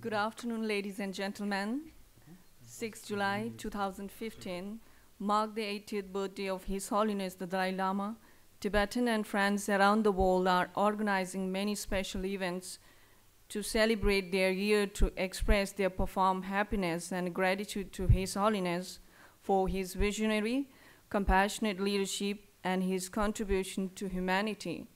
Good afternoon, ladies and gentlemen. 6 July 2015 marked the 80th birthday of His Holiness the Dalai Lama. Tibetan and friends around the world are organizing many special events to celebrate their year, to express their profound happiness and gratitude to His Holiness for his visionary, compassionate leadership and his contribution to humanity.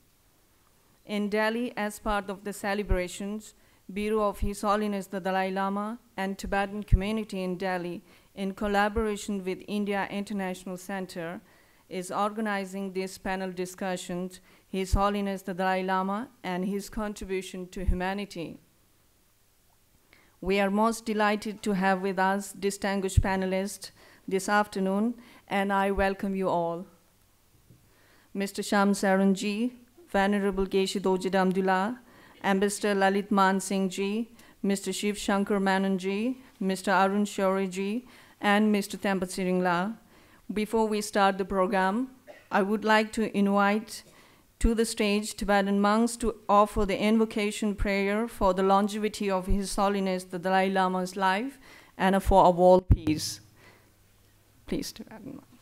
In Delhi, as part of the celebrations, Bureau of His Holiness the Dalai Lama and Tibetan Community in Delhi, in collaboration with India International Center, is organizing these panel discussions, His Holiness the Dalai Lama and his contribution to humanity. We are most delighted to have with us distinguished panelists this afternoon, and I welcome you all. Mr. Shyam Saran ji, Venerable Geshe Dorji Damdul, Ambassador Lalit Mansingh ji, Mr. Shivshankar Menon ji, Mr. Arun Shourie ji, and Mr. Tempa Tsiringla. Before we start the program, I would like to invite to the stage Tibetan monks to offer the invocation prayer for the longevity of His Holiness the Dalai Lama's life and for a world peace. Please, Tibetan monks.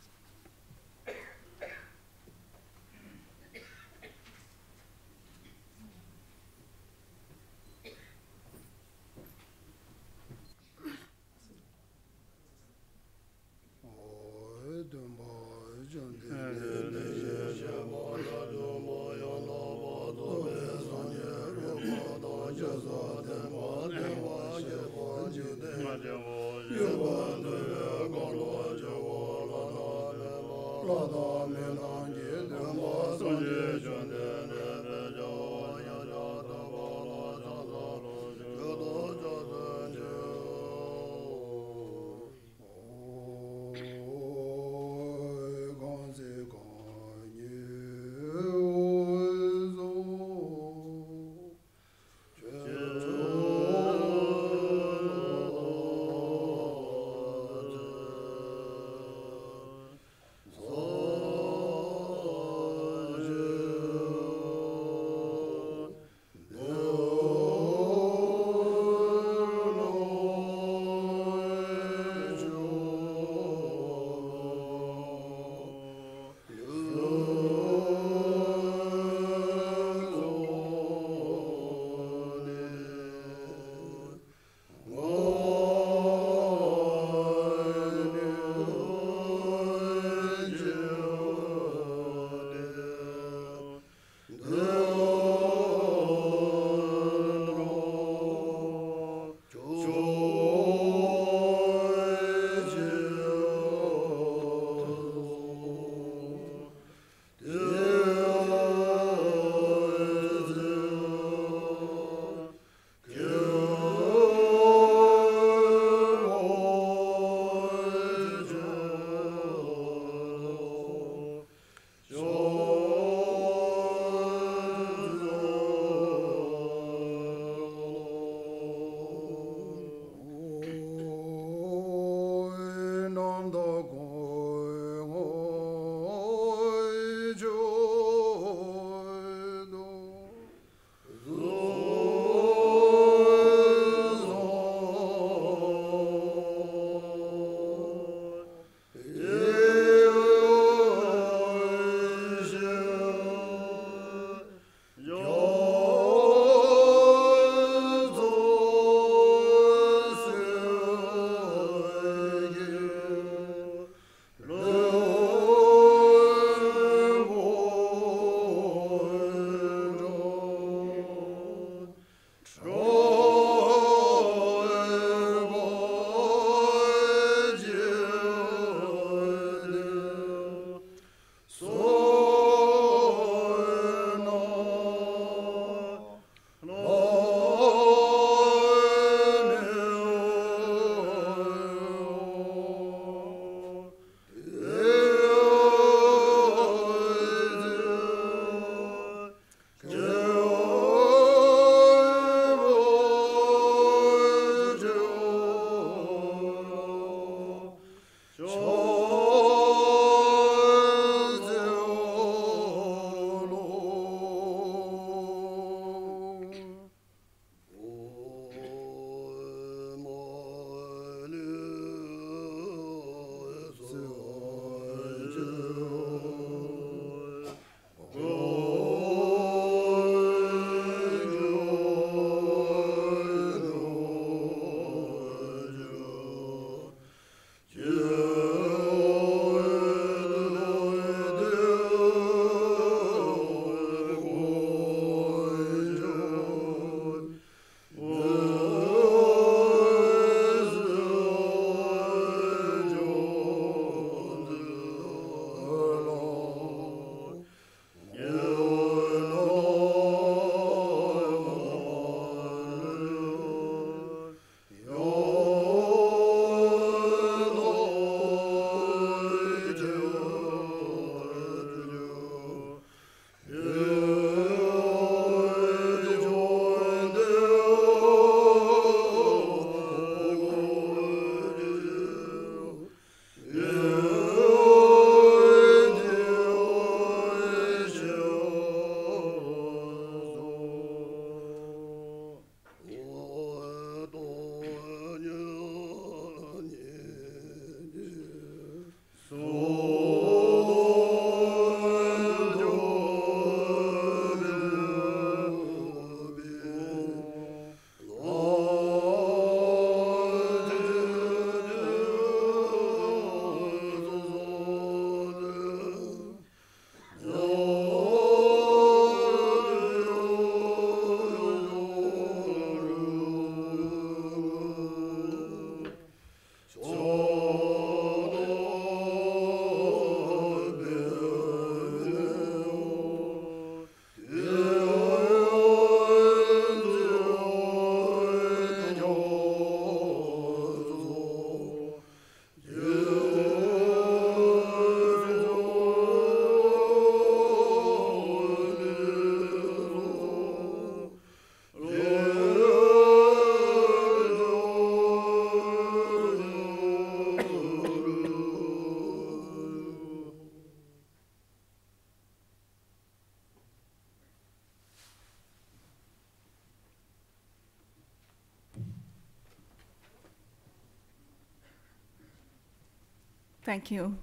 Thank you.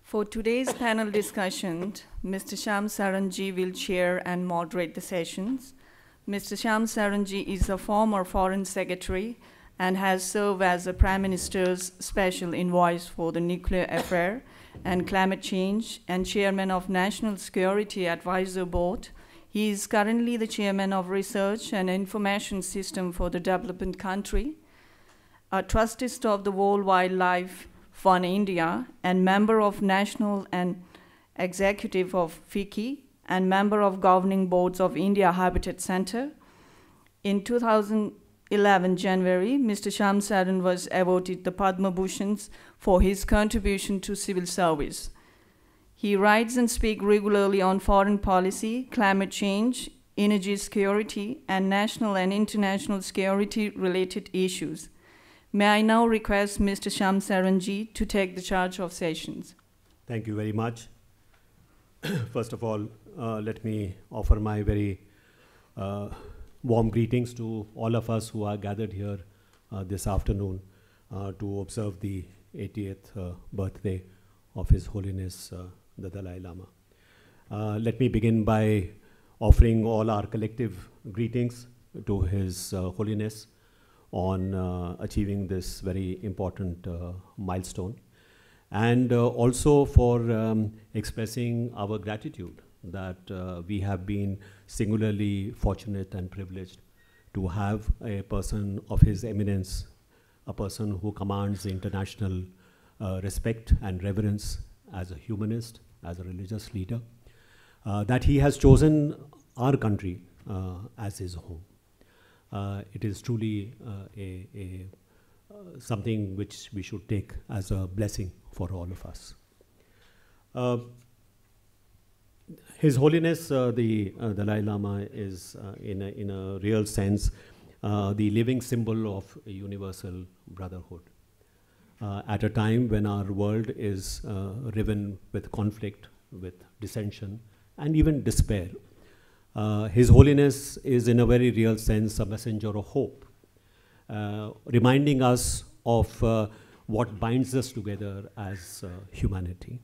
For today's panel discussion, Mr. Shyam Saran ji will chair and moderate the sessions. Mr. Shyam Saran ji is a former Foreign Secretary and has served as the Prime Minister's Special Envoy for the Nuclear Affair and Climate Change and Chairman of National Security Advisor Board. He is currently the Chairman of Research and Information System for the Developing Country, a trustee of the World Wildlife Fund India, and member of National and Executive of FICCI, and member of Governing Boards of India Habitat Center. In 2011 January, Mr. Shyam Saran was awarded the Padma Bhushans for his contribution to civil service. He writes and speaks regularly on foreign policy, climate change, energy security, and national and international security-related issues. May I now request Mr. Shyam Saran ji to take the charge of sessions. Thank you very much. First of all, let me offer my very warm greetings to all of us who are gathered here this afternoon to observe the 80th birthday of His Holiness the Dalai Lama. Let me begin by offering all our collective greetings to His Holiness on achieving this very important milestone, and also for expressing our gratitude that we have been singularly fortunate and privileged to have a person of his eminence, a person who commands international respect and reverence as a humanist, as a religious leader, that he has chosen our country as his home. It is truly something which we should take as a blessing for all of us. His Holiness the Dalai Lama is, in a real sense, the living symbol of a universal brotherhood. At a time when our world is riven with conflict, with dissension, and even despair, His Holiness is, in a very real sense, a messenger of hope, reminding us of what binds us together as humanity.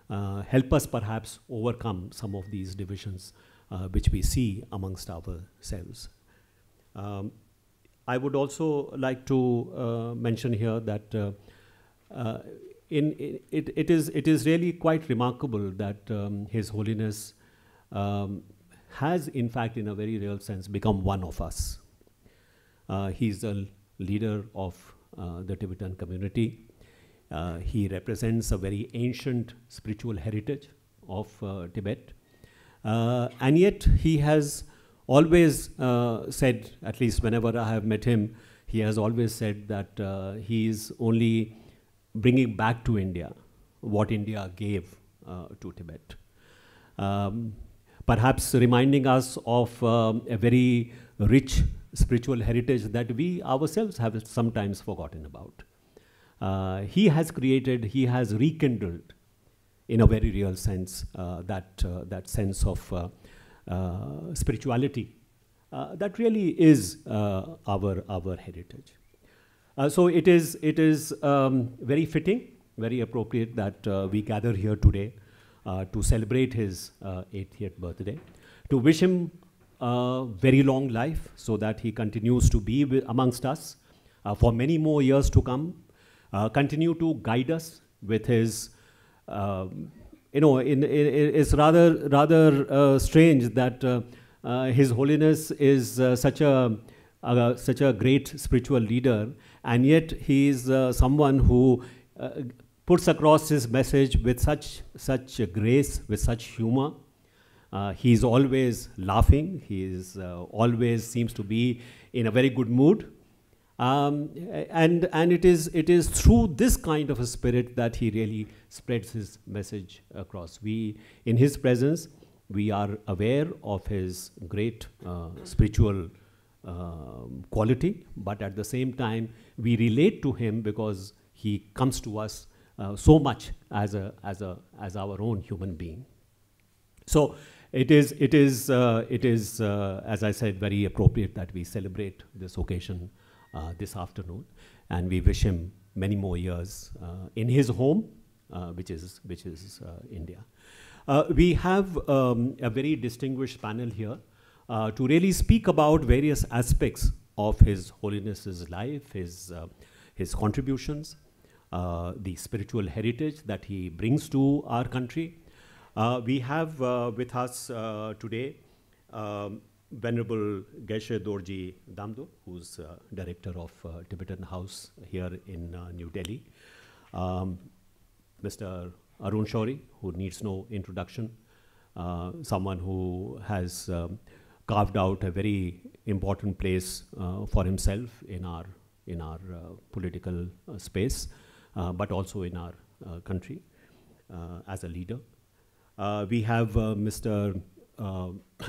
Help us perhaps overcome some of these divisions which we see amongst ourselves. I would also like to mention here that it is really quite remarkable that His Holiness has, in fact, in a very real sense, become one of us. He's a leader of the Tibetan community. He represents a very ancient spiritual heritage of Tibet. And yet he has always said, at least whenever I have met him, he has always said that he is only bringing back to India what India gave to Tibet. Perhaps reminding us of a very rich spiritual heritage that we ourselves have sometimes forgotten about. He has created, he has rekindled, in a very real sense, that sense of spirituality that really is our heritage. So it is very fitting, very appropriate that we gather here today to celebrate his 80th birthday, to wish him a very long life so that he continues to be amongst us for many more years to come, continue to guide us with his, it's rather strange that His Holiness is such a great spiritual leader, and yet he is someone who puts across his message with such grace, with such humor. He is always laughing. He is always seems to be in a very good mood, and it is through this kind of a spirit that he really spreads his message across. In his presence, we are aware of his great spiritual quality, but at the same time, we relate to him because he comes to us so much as our own human being. So it is as I said, very appropriate that we celebrate this occasion this afternoon, and we wish him many more years in his home, which is India. We have a very distinguished panel here to really speak about various aspects of His Holiness's life, his contributions, the spiritual heritage that he brings to our country. We have with us today Venerable Geshe Dorji Damdul, who's director of Tibetan House here in New Delhi. Mr. Arun Shourie, who needs no introduction, someone who has carved out a very important place for himself in our political space, but also in our country as a leader. We have Mr.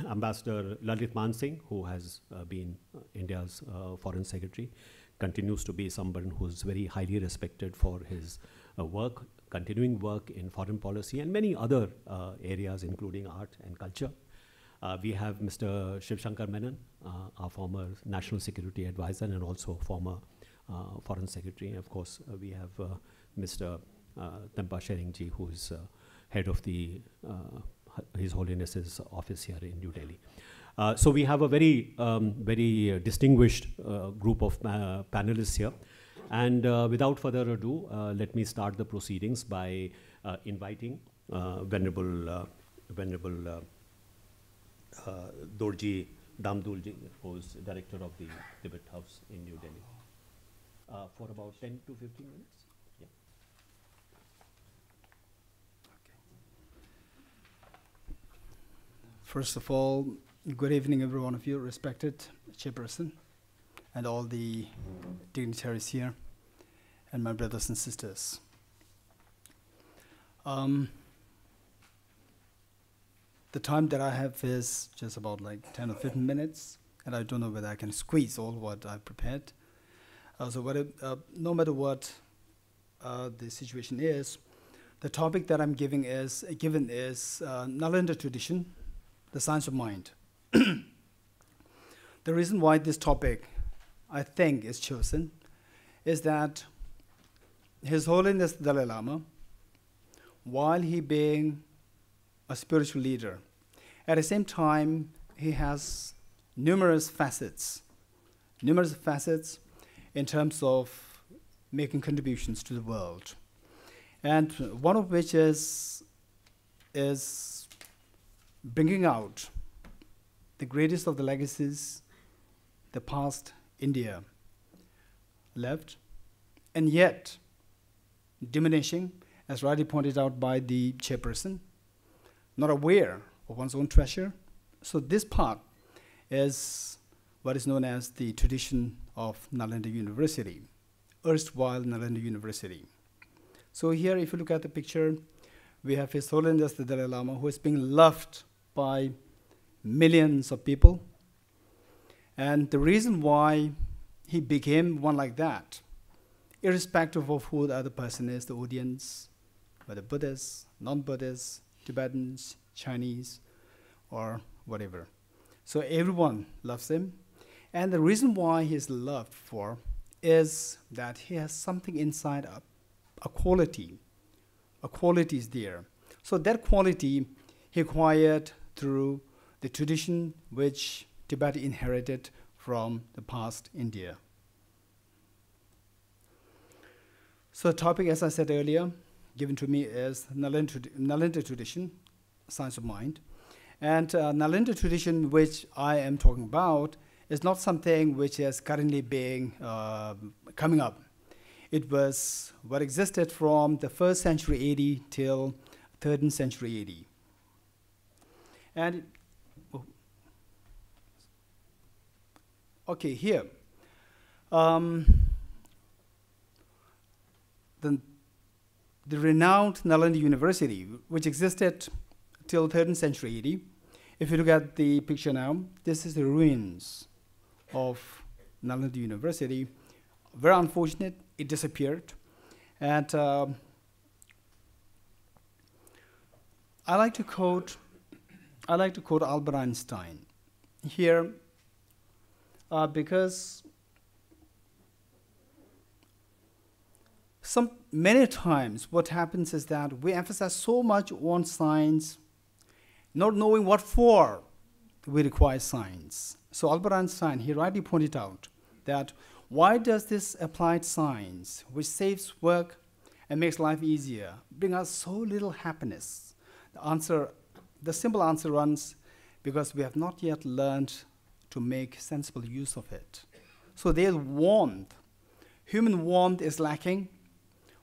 Ambassador Lalit Mansingh, who has been India's Foreign Secretary, continues to be someone who's very highly respected for his work, continuing work in foreign policy and many other areas, including art and culture. We have Mr. Shivshankar Menon, our former National Security Advisor and also former Foreign Secretary. Of course, we have Mr. Tempa Sheringji, who is head of the His Holiness's office here in New Delhi. So we have a very, very distinguished group of panelists here. And without further ado, let me start the proceedings by inviting Venerable Dorji Damdul ji, who is director of the Tibet House in New Delhi, for about 10 to 15 minutes. Yeah. First of all, good evening, every one of you, respected chairperson, and all the dignitaries here, and my brothers and sisters. The time that I have is just about like 10 or 15 minutes, and I don't know whether I can squeeze all what I prepared. No matter what the situation is, the topic that I'm given is Nalanda tradition, the science of mind. The reason why this topic, I think, is chosen is that His Holiness the Dalai Lama, while he being a spiritual leader, at the same time, he has numerous facets in terms of making contributions to the world. And one of which is bringing out the greatest of the legacies the past India left, and yet diminishing, as rightly pointed out by the chairperson, not aware of one's own treasure. So this part is what is known as the tradition of Nalanda University, erstwhile Nalanda University. So here, if you look at the picture, we have His Holiness the Dalai Lama, who is being loved by millions of people. And the reason why he became one like that, irrespective of who the other person is, the audience, whether Buddhists, non-Buddhists, Tibetans, Chinese, or whatever. So everyone loves him. And the reason why he is loved for is that he has something inside, a quality. A quality is there. So that quality he acquired through the tradition which Tibet inherited from the past India. So the topic, as I said earlier, given to me is Nalanda tradition, science of mind. And Nalanda tradition, which I am talking about, is not something which is currently being coming up. It was what existed from the 1st century AD till 3rd century AD. And okay, here. The renowned Nalanda University, which existed till 3rd century AD. If you look at the picture now, this is the ruins of Nalanda University. Very unfortunate, it disappeared. And I like to quote Albert Einstein here because Many times what happens is that we emphasize so much on science, not knowing what for we require science. So Albert Einstein, he rightly pointed out that why does this applied science, which saves work and makes life easier, bring us so little happiness? The simple answer runs, because we have not yet learned to make sensible use of it. So there's warmth. Human warmth is lacking.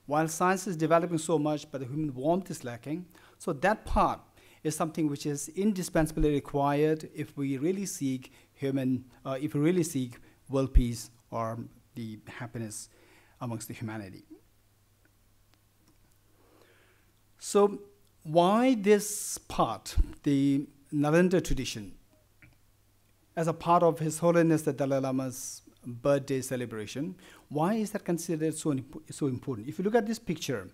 While science is developing so much, but the human warmth is lacking. So that part is something which is indispensably required if we really seek world peace or the happiness amongst the humanity. So why this part, the Nalanda tradition, as a part of His Holiness the Dalai Lama's birthday celebration, why is that considered so important? If you look at this picture,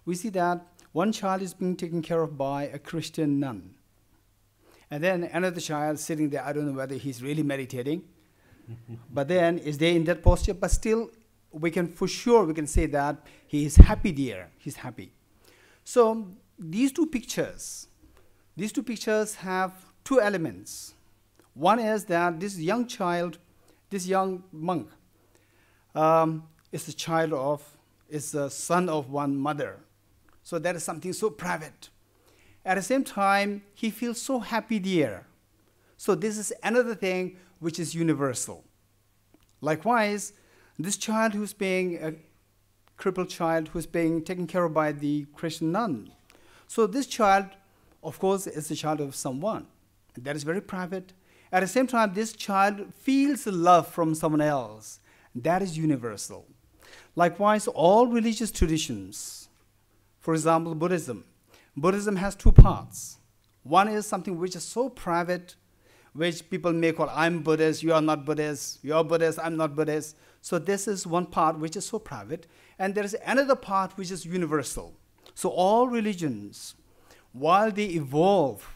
we see that one child is being taken care of by a Christian nun. And then another child sitting there, I don't know whether he's really meditating, but then is there in that posture, but still we can say that he is happy there, he's happy. So these two pictures have two elements. One is that this young child, this young monk, is the son of one mother. So that is something so private. At the same time, he feels so happy there. So this is another thing which is universal. Likewise, this child who's being a crippled child who's being taken care of by the Christian nun. So this child, of course, is the child of someone. That is very private. At the same time, this child feels love from someone else. That is universal. Likewise, all religious traditions, for example, Buddhism. Buddhism has two parts. One is something which is so private, which people may call, I'm Buddhist, you are not Buddhist, you're Buddhist, I'm not Buddhist. So this is one part which is so private. And there is another part which is universal. So all religions, while they evolve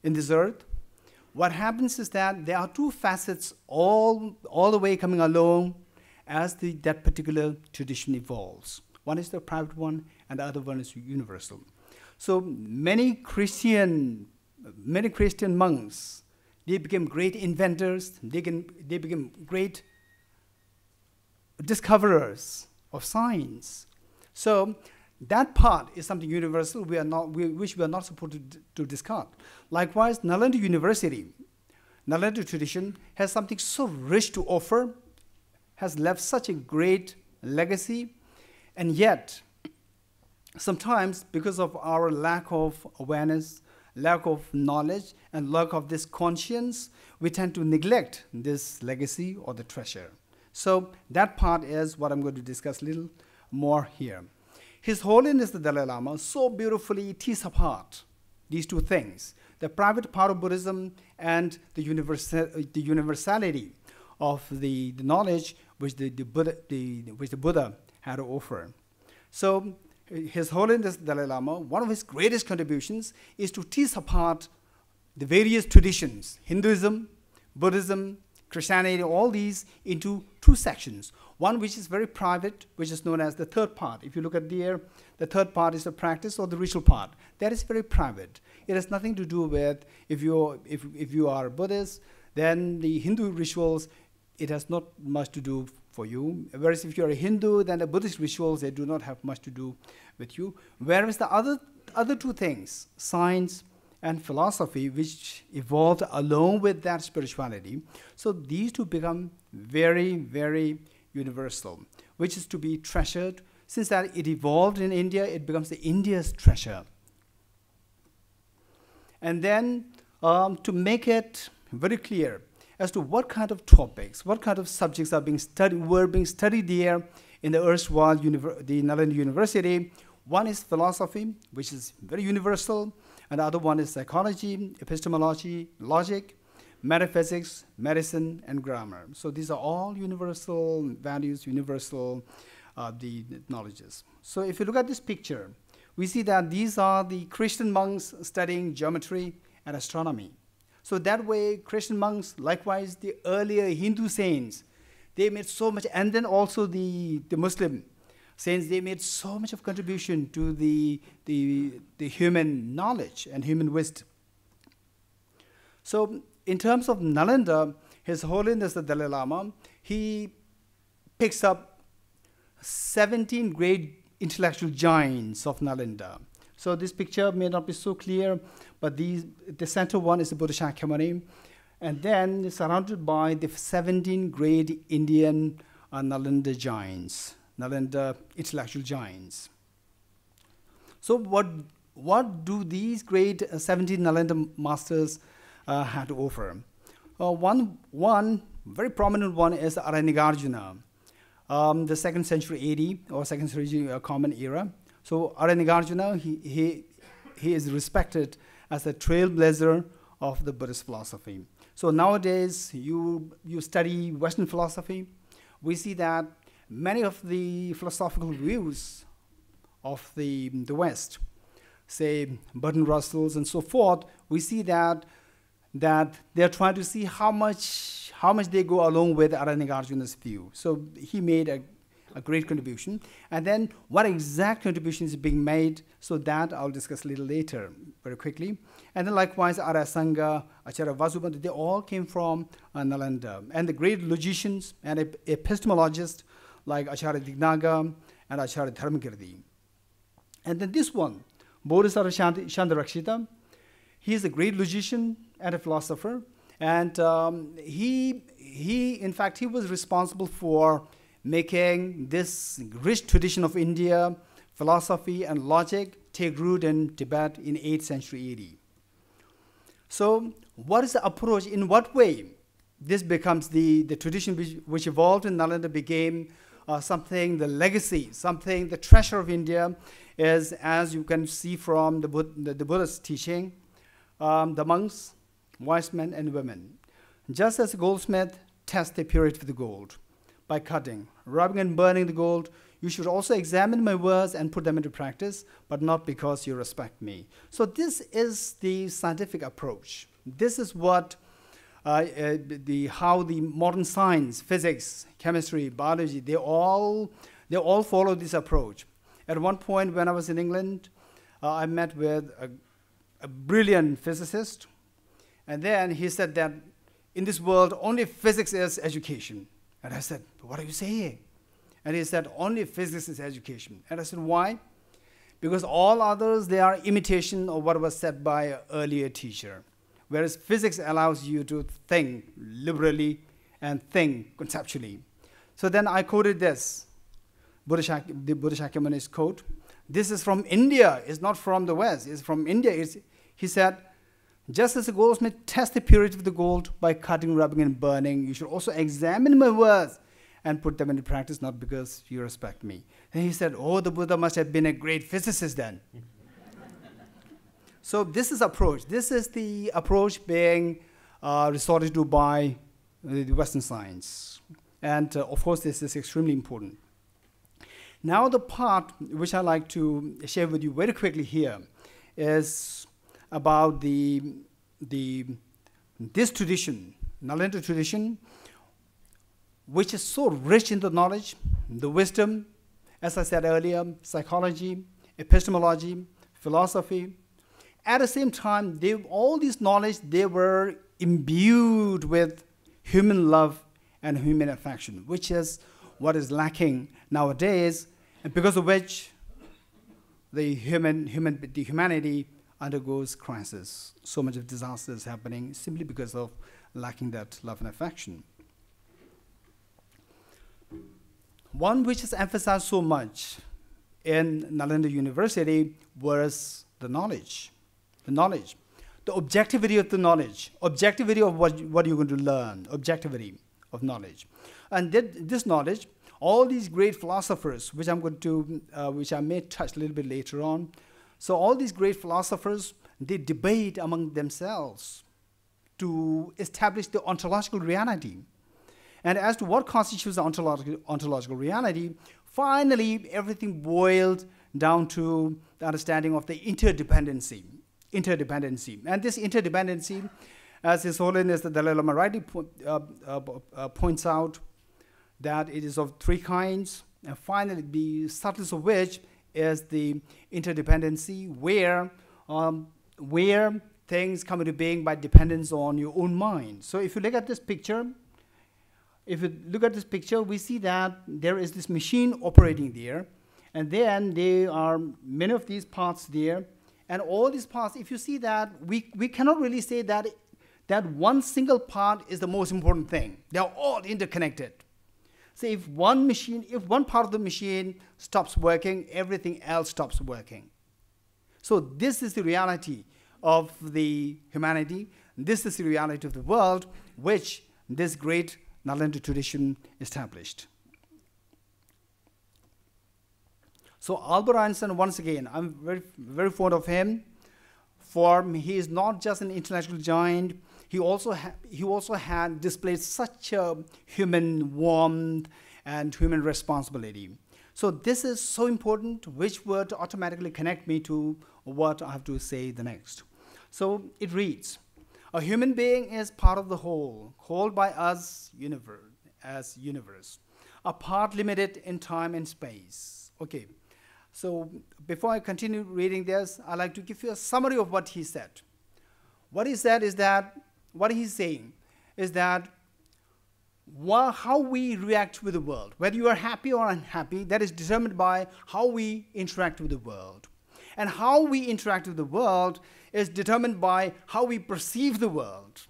in this earth, what happens is that there are two facets all the way coming along as that particular tradition evolves. One is the private one, and the other one is universal. So many Christian monks, they became great inventors, they became great discoverers of science. So that part is something universal which we are not supposed to discard. Likewise, Nalanda University, Nalanda tradition has something so rich to offer, has left such a great legacy, and yet sometimes because of our lack of awareness, lack of knowledge, and lack of this conscience, we tend to neglect this legacy or the treasure. So that part is what I'm going to discuss a little more here. His Holiness the Dalai Lama so beautifully teases apart these two things, the private part of Buddhism and the universality of the knowledge which the Buddha had to offer. So His Holiness the Dalai Lama, one of his greatest contributions is to tease apart the various traditions, Hinduism, Buddhism, Christianity, all these into two sections. One which is very private, which is known as the third part. If you look at there, the third part is the practice or the ritual part. That is very private. It has nothing to do with if you are Buddhist, then the Hindu rituals, it has not much to do for you. Whereas if you are a Hindu, then the Buddhist rituals, they do not have much to do with you. Whereas the other two things, science and philosophy, which evolved along with that spirituality, so these two become very, very universal, which is to be treasured. Since that it evolved in India, it becomes the India's treasure. And then to make it very clear as to what kind of topics, what kind of subjects were being studied there in the erstwhile the Nalanda University. One is philosophy, which is very universal, and the other one is psychology, epistemology, logic, metaphysics, medicine, and grammar. So these are all universal values, universal the knowledges. So if you look at this picture, we see that these are the Christian monks studying geometry and astronomy. So that way, Christian monks, likewise the earlier Hindu saints, they made so much, and then also the Muslim since they made so much of contribution to the human knowledge and human wisdom. So in terms of Nalanda, His Holiness the Dalai Lama, he picks up 17 great intellectual giants of Nalanda. So this picture may not be so clear, but the center one is the Buddha Shakyamuni, and then surrounded by the 17 great Indian Nalanda giants, Nalanda intellectual giants. So what do these great 17 Nalanda masters have to offer? One very prominent one is Aranigarjuna, the 2nd century AD or 2nd century Common Era. So Aranigarjuna, he is respected as a trailblazer of the Buddhist philosophy. So nowadays, you study Western philosophy, we see that many of the philosophical views of the West, say Bertrand Russell's and so forth, we see that they're trying to see how much they go along with Aranigarjuna's view. So he made a great contribution. And then what exact contribution is being made, so that I'll discuss a little later, very quickly. And then likewise, Arya Sangha, Acharya Vasubandhu, they all came from Nalanda. And the great logicians and epistemologists like Acharya Dignaga and Acharya Dharmakirti. And then this one, Bodhisattva Chandarakshita, he is a great logician and a philosopher. And in fact, he was responsible for making this rich tradition of India, philosophy and logic, take root in Tibet in 8th century AD. So what is the approach? In what way this becomes the tradition which evolved in Nalanda became something, the legacy, something, the treasure of India is, as you can see from the Buddha's teaching, the monks, wise men and women. Just as a goldsmith tests the purity of the gold by cutting, rubbing and burning the gold, you should also examine my words and put them into practice, but not because you respect me. So this is the scientific approach. This is what how the modern science, physics, chemistry, biology, they all follow this approach. At one point when I was in England, I met with a brilliant physicist, and then he said that in this world only physics is education. And I said, what are you saying? And he said, only physics is education. And I said, why? Because all others, they are imitation of what was said by an earlier teacher. Whereas physics allows you to think liberally and think conceptually. So then I quoted this, the Buddha Shakyamuni's quote. This is from India, it's not from the West, it's from India. He said, just as a goldsmith tests the purity of the gold by cutting, rubbing, and burning, you should also examine my words and put them into practice, not because you respect me. And he said, oh, the Buddha must have been a great physicist then. So this is approach. This is the approach being resorted to by the Western science. And of course, this is extremely important. Now the part which I'd like to share with you very quickly here is about this tradition, Nalanda tradition, which is so rich in the knowledge, the wisdom, as I said earlier, psychology, epistemology, philosophy. At the same time, all this knowledge, they were imbued with human love and human affection, which is what is lacking nowadays, and because of which the humanity undergoes crisis. So much of disaster is happening simply because of lacking that love and affection. One which is emphasized so much in Nalanda University was the knowledge. The objectivity of the knowledge, objectivity of what you're going to learn, objectivity of knowledge. And this knowledge, all these great philosophers, which I may touch a little bit later on. So all these great philosophers, they debate among themselves to establish the ontological reality. And as to what constitutes the ontological reality, finally everything boiled down to the understanding of the interdependency. And this interdependency, as His Holiness the Dalai Lama rightly points out, that it is of three kinds: And finally, the subtlest of which is the interdependency, where things come into being by dependence on your own mind. So if you look at this picture, we see that there is this machine operating there, and then there are many of these parts there, and all these parts, if you see that, we cannot really say that one single part is the most important thing. They are all interconnected. So if one part of the machine stops working, everything else stops working. So this is the reality of the humanity. This is the reality of the world, which this great Nalanda tradition established. So Albert Einstein, once again, I'm very, very fond of him. For he is not just an intellectual giant. He also had displayed such a human warmth and human responsibility. So this is so important, which would automatically connect me to what I have to say the next. So it reads, a human being is part of the whole, called by us as universe, a part limited in time and space. Okay, so before I continue reading this, I'd like to give you a summary of what he said. What he said is that, what he's saying is that how we react with the world, whether you are happy or unhappy, that is determined by how we interact with the world. And how we interact with the world is determined by how we perceive the world.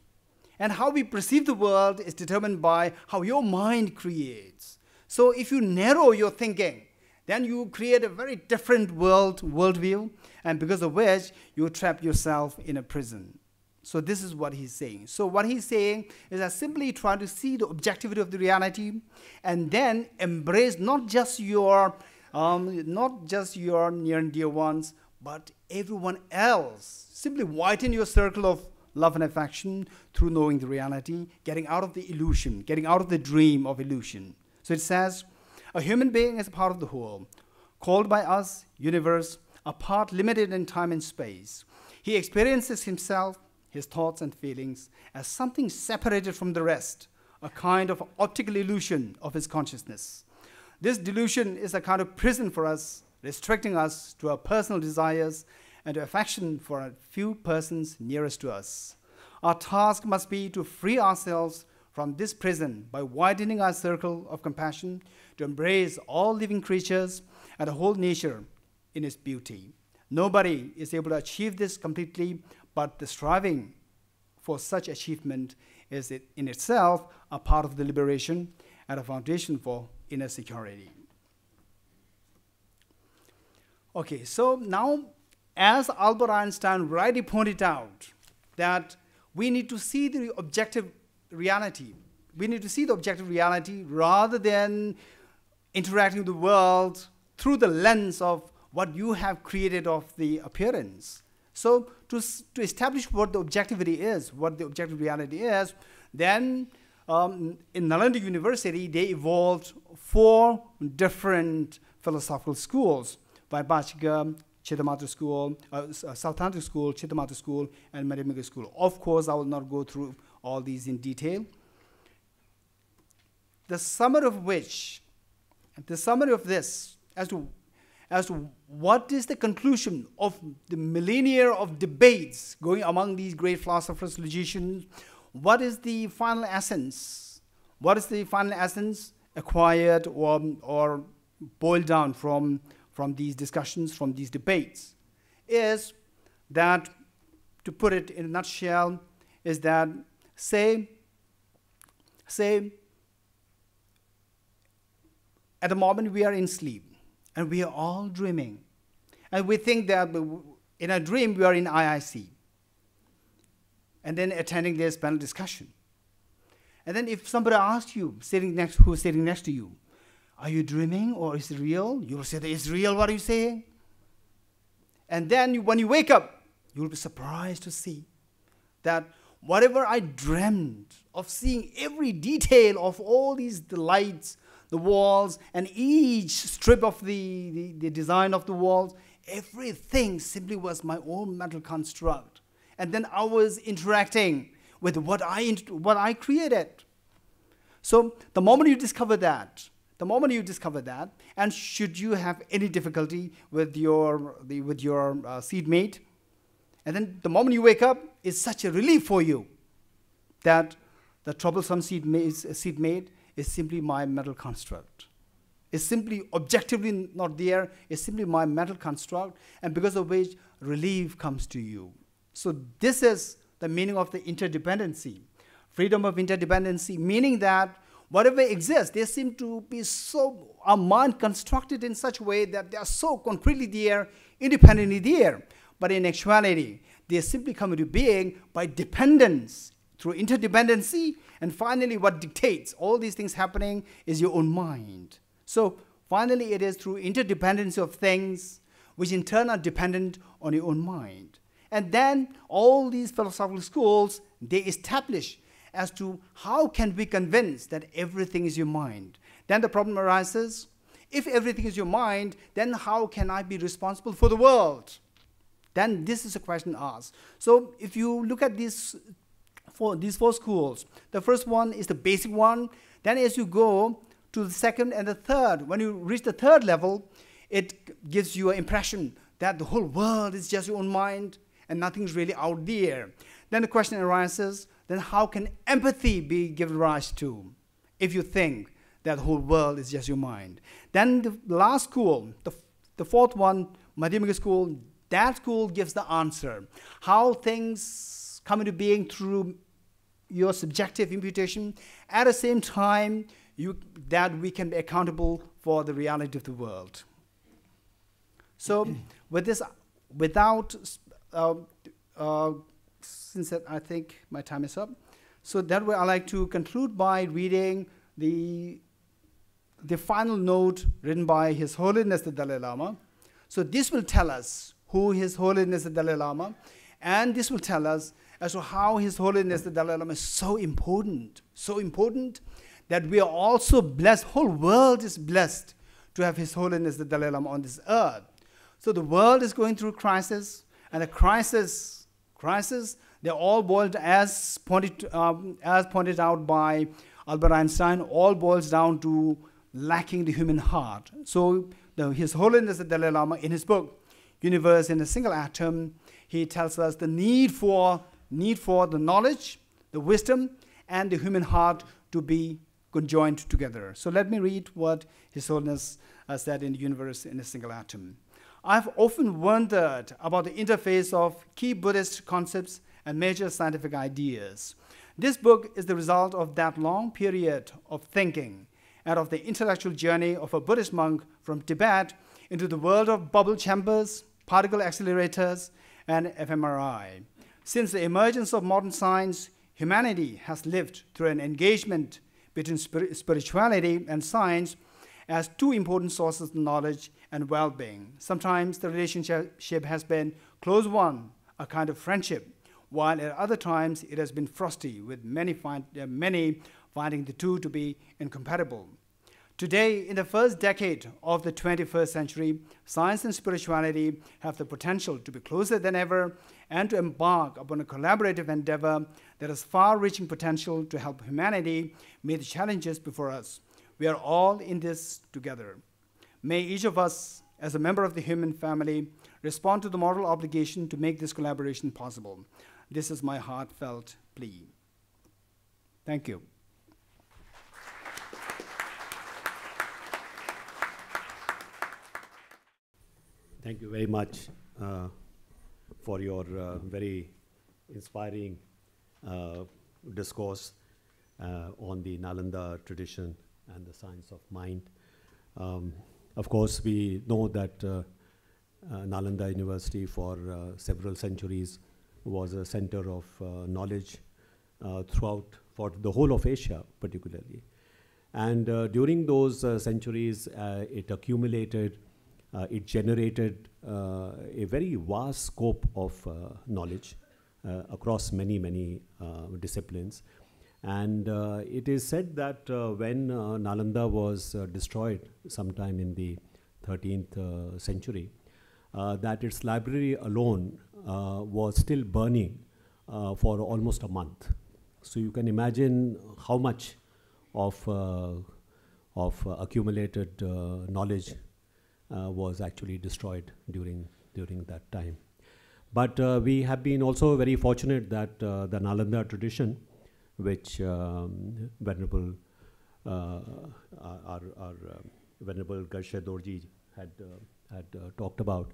And how we perceive the world is determined by how your mind creates. So if you narrow your thinking, then you create a very different worldview, and because of which you trap yourself in a prison. So this is what he's saying. So what he's saying is that simply try to see the objectivity of the reality, and then embrace not just your near and dear ones, but everyone else. Simply widen your circle of love and affection through knowing the reality, getting out of the illusion, getting out of the dream of illusion. So it says, a human being is a part of the whole, called by us, universe, a part limited in time and space. He experiences himself, his thoughts and feelings, as something separated from the rest, a kind of optical illusion of his consciousness. This delusion is a kind of prison for us, restricting us to our personal desires and to affection for a few persons nearest to us. Our task must be to free ourselves from this prison by widening our circle of compassion to embrace all living creatures and the whole nature in its beauty. Nobody is able to achieve this completely, but the striving for such achievement is in itself a part of the liberation and a foundation for inner security. Okay, so now, as Albert Einstein rightly pointed out, that we need to see the objective reality. We need to see the objective reality rather than interacting with the world through the lens of what you have created of the appearance. So to establish what the objectivity is, what the objective reality is, then in Nalanda University, they evolved 4 different philosophical schools: Vaibhashika, Chittamatra School, Saltantric School, Chittamatra School, and Madhyamika School. Of course, I will not go through all these in detail. The summary of this, as to what is the conclusion of the millennia of debates going among these great philosophers, logicians, what is the final essence? What is the final essence acquired or boiled down from these discussions, from these debates? Is that, to put it in a nutshell, is that say at the moment we are in sleep and we are all dreaming, and we think that in a dream we are in IIC, and then attending this panel discussion. And then if somebody asks you, who's sitting next to you, are you dreaming or is it real? You will say that it's real, what are you saying? And then when you wake up, you will be surprised to see that whatever I dreamed of seeing every detail of all these lights, the walls, and each strip of the design of the walls, everything simply was my own mental construct. And then I was interacting with what I created. So the moment you discover that, the moment you discover that, and should you have any difficulty with your seed mate, and then the moment you wake up, it's such a relief for you that the troublesome seed mate is simply my mental construct. It's simply objectively not there. It's simply my mental construct, and because of which relief comes to you. So this is the meaning of the interdependency. Freedom of interdependency, meaning that whatever exists, they seem to be so, our mind constructed in such a way that they are so concretely there, independently there. But in actuality, they simply come into being by dependence, through interdependency, and finally what dictates all these things happening is your own mind. So finally it is through interdependency of things which in turn are dependent on your own mind. And then all these philosophical schools, they establish as to how can we convince that everything is your mind. Then the problem arises, if everything is your mind, then how can I be responsible for the world? Then this is a question asked. So if you look at these four schools, the first one is the basic one. Then as you go to the second and the third, when you reach the third level, it gives you an impression that the whole world is just your own mind and nothing's really out there. Then the question arises, then how can empathy be given rise to if you think that the whole world is just your mind? Then the last school, the fourth one, Madhyamika school, that school gives the answer. How things come into being through your subjective imputation, at the same time that we can be accountable for the reality of the world. So with this, since I think my time is up, so that way I like to conclude by reading the final note written by His Holiness the Dalai Lama. So this will tell us who His Holiness the Dalai Lama, and this will tell us as to how His Holiness the Dalai Lama is so important that we are also blessed, whole world is blessed to have His Holiness the Dalai Lama on this earth. So the world is going through crisis, and the crisis, they're all boiled, as pointed out by Albert Einstein, all boils down to lacking the human heart. So His Holiness the Dalai Lama, in his book, Universe in a Single Atom, he tells us the need for the knowledge, the wisdom, and the human heart to be conjoined together. So let me read what His Holiness said in Universe in a Single Atom. I've often wondered about the interface of key Buddhist concepts and major scientific ideas. This book is the result of that long period of thinking and of the intellectual journey of a Buddhist monk from Tibet into the world of bubble chambers, particle accelerators, and fMRI. Since the emergence of modern science, humanity has lived through an engagement between spirituality and science as two important sources of knowledge and well-being. Sometimes the relationship has been close one, a kind of friendship, while at other times it has been frosty, with many finding the two to be incompatible. Today, in the first decade of the 21st century, science and spirituality have the potential to be closer than ever and to embark upon a collaborative endeavor that has far-reaching potential to help humanity meet the challenges before us. We are all in this together. May each of us, as a member of the human family, respond to the moral obligation to make this collaboration possible. This is my heartfelt plea. Thank you. Thank you very much for your very inspiring discourse on the Nalanda tradition and the science of mind. Of course, we know that Nalanda University for several centuries was a center of knowledge throughout, for the whole of Asia particularly. And during those centuries, it accumulated, it generated a very vast scope of knowledge across many disciplines. And it is said that when Nalanda was destroyed sometime in the 13th century, that its library alone was still burning for almost a month. So you can imagine how much of accumulated knowledge was actually destroyed during that time. But we have been also very fortunate that the Nalanda tradition, which Venerable our Venerable Geshe Dorji had talked about,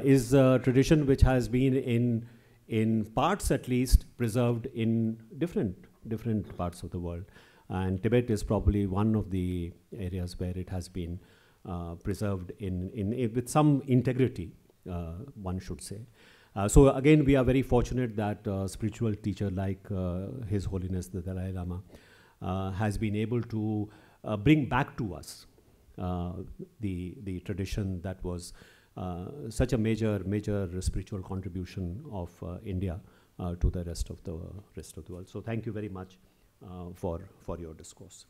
is a tradition which has been in parts at least preserved in different parts of the world. And Tibet is probably one of the areas where it has been preserved with some integrity, one should say. So again, we are very fortunate that a spiritual teacher like His Holiness the Dalai Lama has been able to bring back to us the tradition that was such a major spiritual contribution of India to the rest of the world. So thank you very much for your discourse.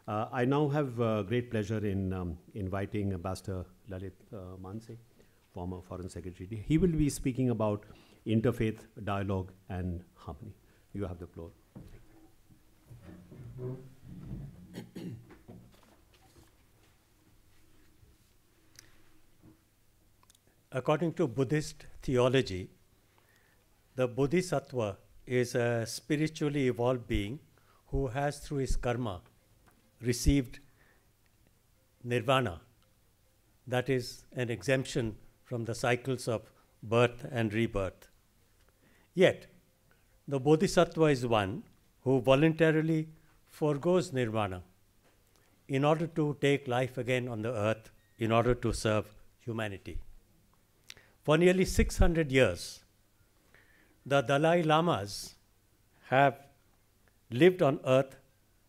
I now have great pleasure in inviting Ambassador Lalit Mansingh, former Foreign Secretary. He will be speaking about Interfaith Dialogue and Harmony. You have the floor. According to Buddhist theology, the Bodhisattva is a spiritually evolved being who has, through his karma, received nirvana, that is, an exemption from the cycles of birth and rebirth. Yet, the Bodhisattva is one who voluntarily forgoes nirvana in order to take life again on the earth, in order to serve humanity. For nearly 600 years, the Dalai Lamas have lived on earth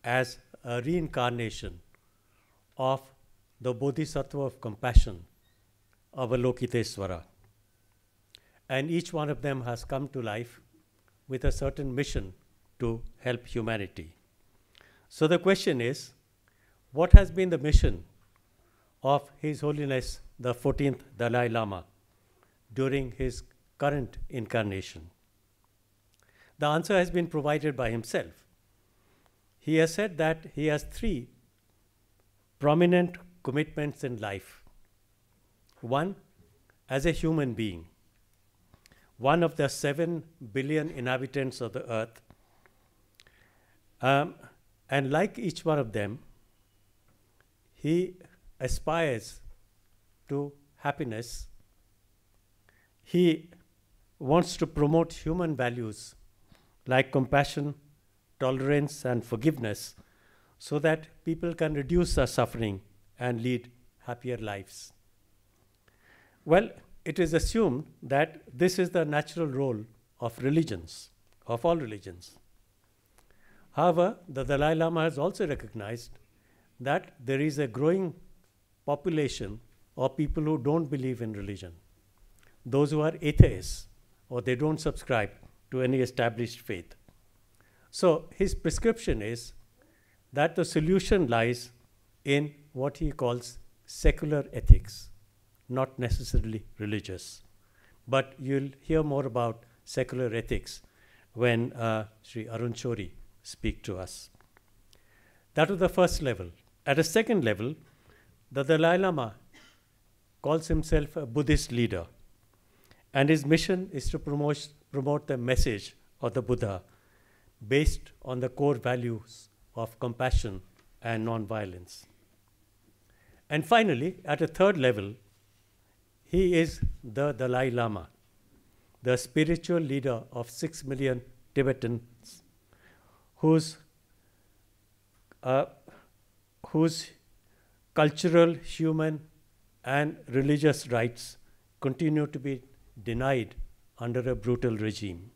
as a reincarnation of the Bodhisattva of compassion, Avalokitesvara. And each one of them has come to life with a certain mission to help humanity. So the question is, what has been the mission of His Holiness the 14th Dalai Lama during his current incarnation? The answer has been provided by himself. He has said that he has 3 prominent commitments in life. One, as a human being, one of the 7 billion inhabitants of the earth, and like each one of them, he aspires to happiness. He wants to promote human values like compassion, tolerance, and forgiveness so that people can reduce their suffering and lead happier lives. Well, it is assumed that this is the natural role of religions, of all religions. However, the Dalai Lama has also recognized that there is a growing population of people who don't believe in religion, those who are atheists, or they don't subscribe to any established faith. So his prescription is that the solution lies in what he calls secular ethics, not necessarily religious. But you'll hear more about secular ethics when Sri Arun Shourie speak to us. That was the first level. At a second level, the Dalai Lama calls himself a Buddhist leader, and his mission is to promote the message of the Buddha based on the core values of compassion and non-violence. And finally, at a third level, he is the Dalai Lama, the spiritual leader of 6 million Tibetans whose cultural, human, and religious rights continue to be denied under a brutal regime.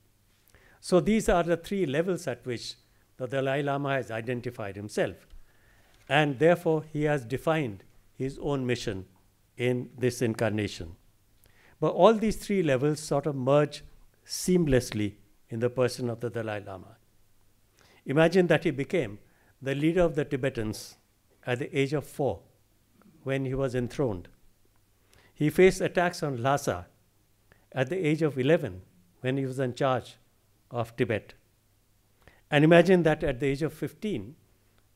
So these are the 3 levels at which the Dalai Lama has identified himself, and therefore he has defined his own mission in this incarnation. But all these 3 levels sort of merge seamlessly in the person of the Dalai Lama. Imagine that he became the leader of the Tibetans at the age of 4 when he was enthroned. He faced attacks on Lhasa at the age of 11 when he was in charge of Tibet. And imagine that at the age of 15,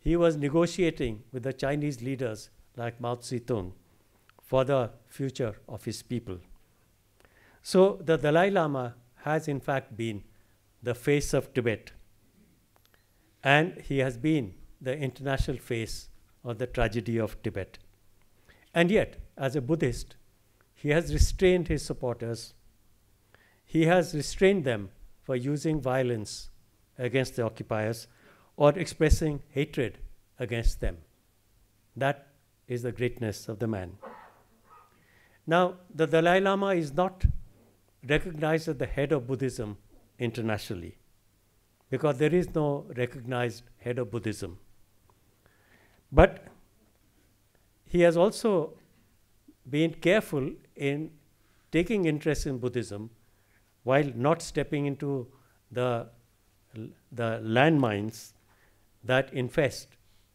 he was negotiating with the Chinese leaders like Mao Zedong for the future of his people. So the Dalai Lama has in fact been the face of Tibet, and he has been the international face of the tragedy of Tibet. And yet, as a Buddhist, he has restrained his supporters. He has restrained them for using violence against the occupiers or expressing hatred against them. That is the greatness of the man. Now, the Dalai Lama is not recognized as the head of Buddhism internationally, because there is no recognized head of Buddhism. But he has also been careful in taking interest in Buddhism while not stepping into the landmines that infest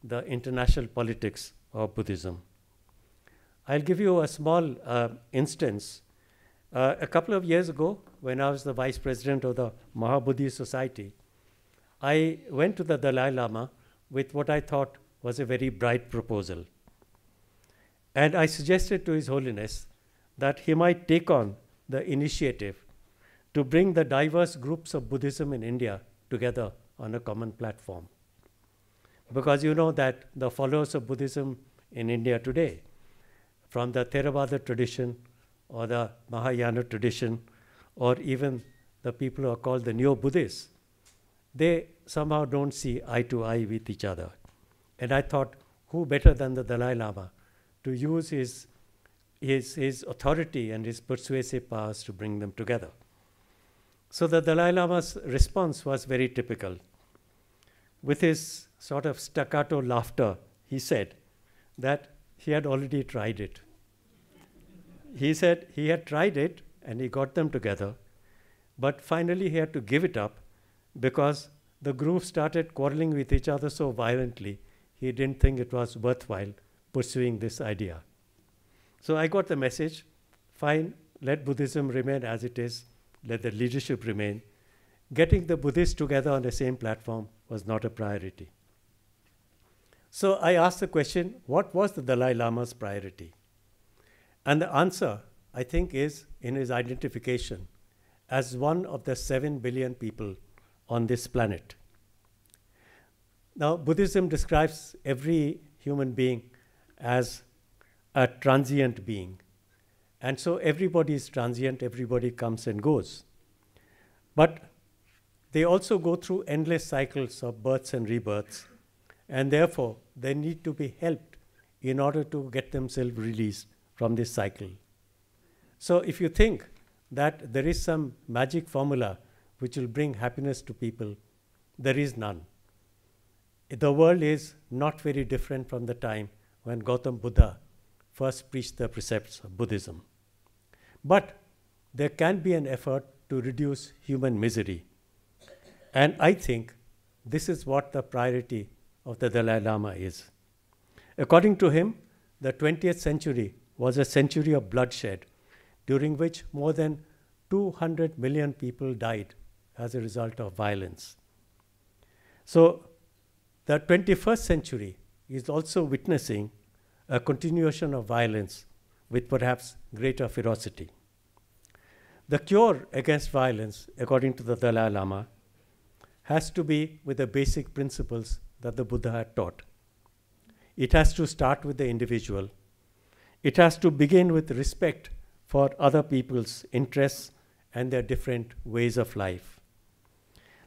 the international politics of Buddhism. I'll give you a small instance. A couple of years ago, when I was the vice president of the Mahabodhi Society, I went to the Dalai Lama with what I thought was a very bright proposal. And I suggested to His Holiness that he might take on the initiative to bring the diverse groups of Buddhism in India together on a common platform. Because you know that the followers of Buddhism in India today, from the Theravada tradition or the Mahayana tradition, or even the people who are called the Neo-Buddhists, they somehow don't see eye to eye with each other. And I thought, who better than the Dalai Lama to use his authority and his persuasive powers to bring them together? So the Dalai Lama's response was very typical. With his sort of staccato laughter, he said that he had already tried it. He said he had tried it and he got them together, but finally he had to give it up because the group started quarreling with each other so violently, he didn't think it was worthwhile pursuing this idea. So I got the message, fine, let Buddhism remain as it is, let the leadership remain. Getting the Buddhists together on the same platform was not a priority. So I asked the question, what was the Dalai Lama's priority? And the answer, I think, is in his identification as one of the 7 billion people on this planet. Now, Buddhism describes every human being as a transient being. And so everybody is transient, everybody comes and goes. But they also go through endless cycles of births and rebirths, and therefore they need to be helped in order to get themselves released from this cycle. So if you think that there is some magic formula which will bring happiness to people, there is none. The world is not very different from the time when Gautam Buddha first preached the precepts of Buddhism. But there can be an effort to reduce human misery. And I think this is what the priority of the Dalai Lama is. According to him, the 20th century was a century of bloodshed, during which more than 200 million people died as a result of violence. So the 21st century is also witnessing a continuation of violence with perhaps greater ferocity. The cure against violence, according to the Dalai Lama, has to be with the basic principles that the Buddha had taught. It has to start with the individual. It has to begin with respect for other people's interests and their different ways of life.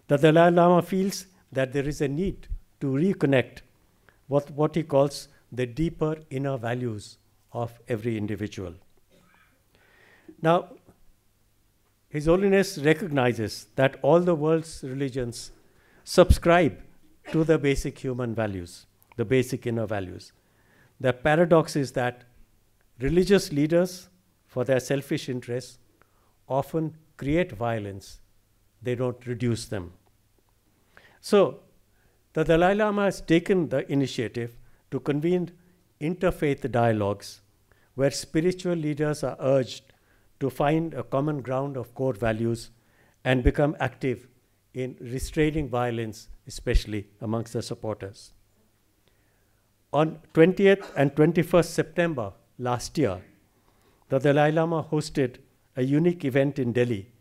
The Dalai Lama feels that there is a need to reconnect what he calls the deeper inner values of every individual. Now, His Holiness recognizes that all the world's religions subscribe to the basic human values, the basic inner values. The paradox is that religious leaders, for their selfish interests, often create violence. They don't reduce them. So, the Dalai Lama has taken the initiative to convene interfaith dialogues where spiritual leaders are urged to find a common ground of core values and become active in restraining violence, especially amongst the supporters. On 20th and 21st September last year, the Dalai Lama hosted a unique event in Delhi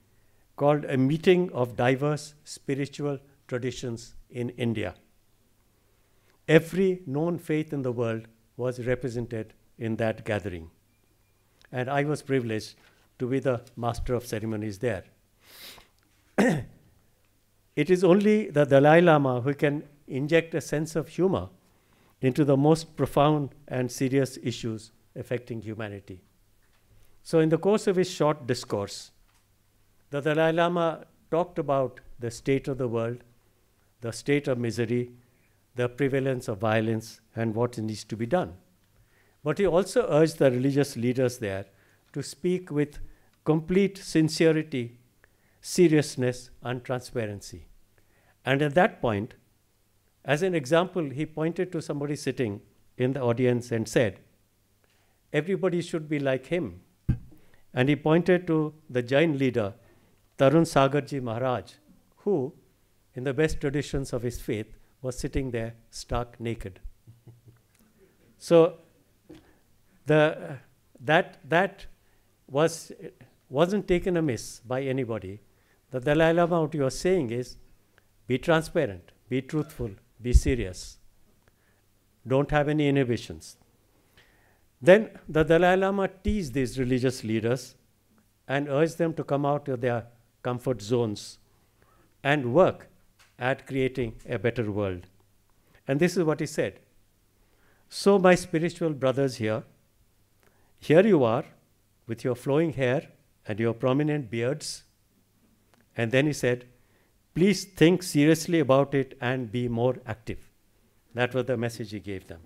called a meeting of diverse spiritual traditions in India. Every known faith in the world was represented in that gathering. And I was privileged to be the master of ceremonies there. It is only the Dalai Lama who can inject a sense of humor into the most profound and serious issues affecting humanity. So in the course of his short discourse, the Dalai Lama talked about the state of the world, the state of misery, the prevalence of violence, and what needs to be done. But he also urged the religious leaders there to speak with complete sincerity, seriousness, and transparency. And at that point, as an example, he pointed to somebody sitting in the audience and said, everybody should be like him. And he pointed to the Jain leader, Arun Shourie Maharaj, who, in the best traditions of his faith, was sitting there stark naked. So that wasn't taken amiss by anybody. The Dalai Lama, what he was saying is, be transparent, be truthful, be serious. Don't have any inhibitions. Then the Dalai Lama teased these religious leaders and urged them to come out of their comfort zones and work at creating a better world. And this is what he said. So my spiritual brothers here you are with your flowing hair and your prominent beards. And then he said, please think seriously about it and be more active. That was the message he gave them.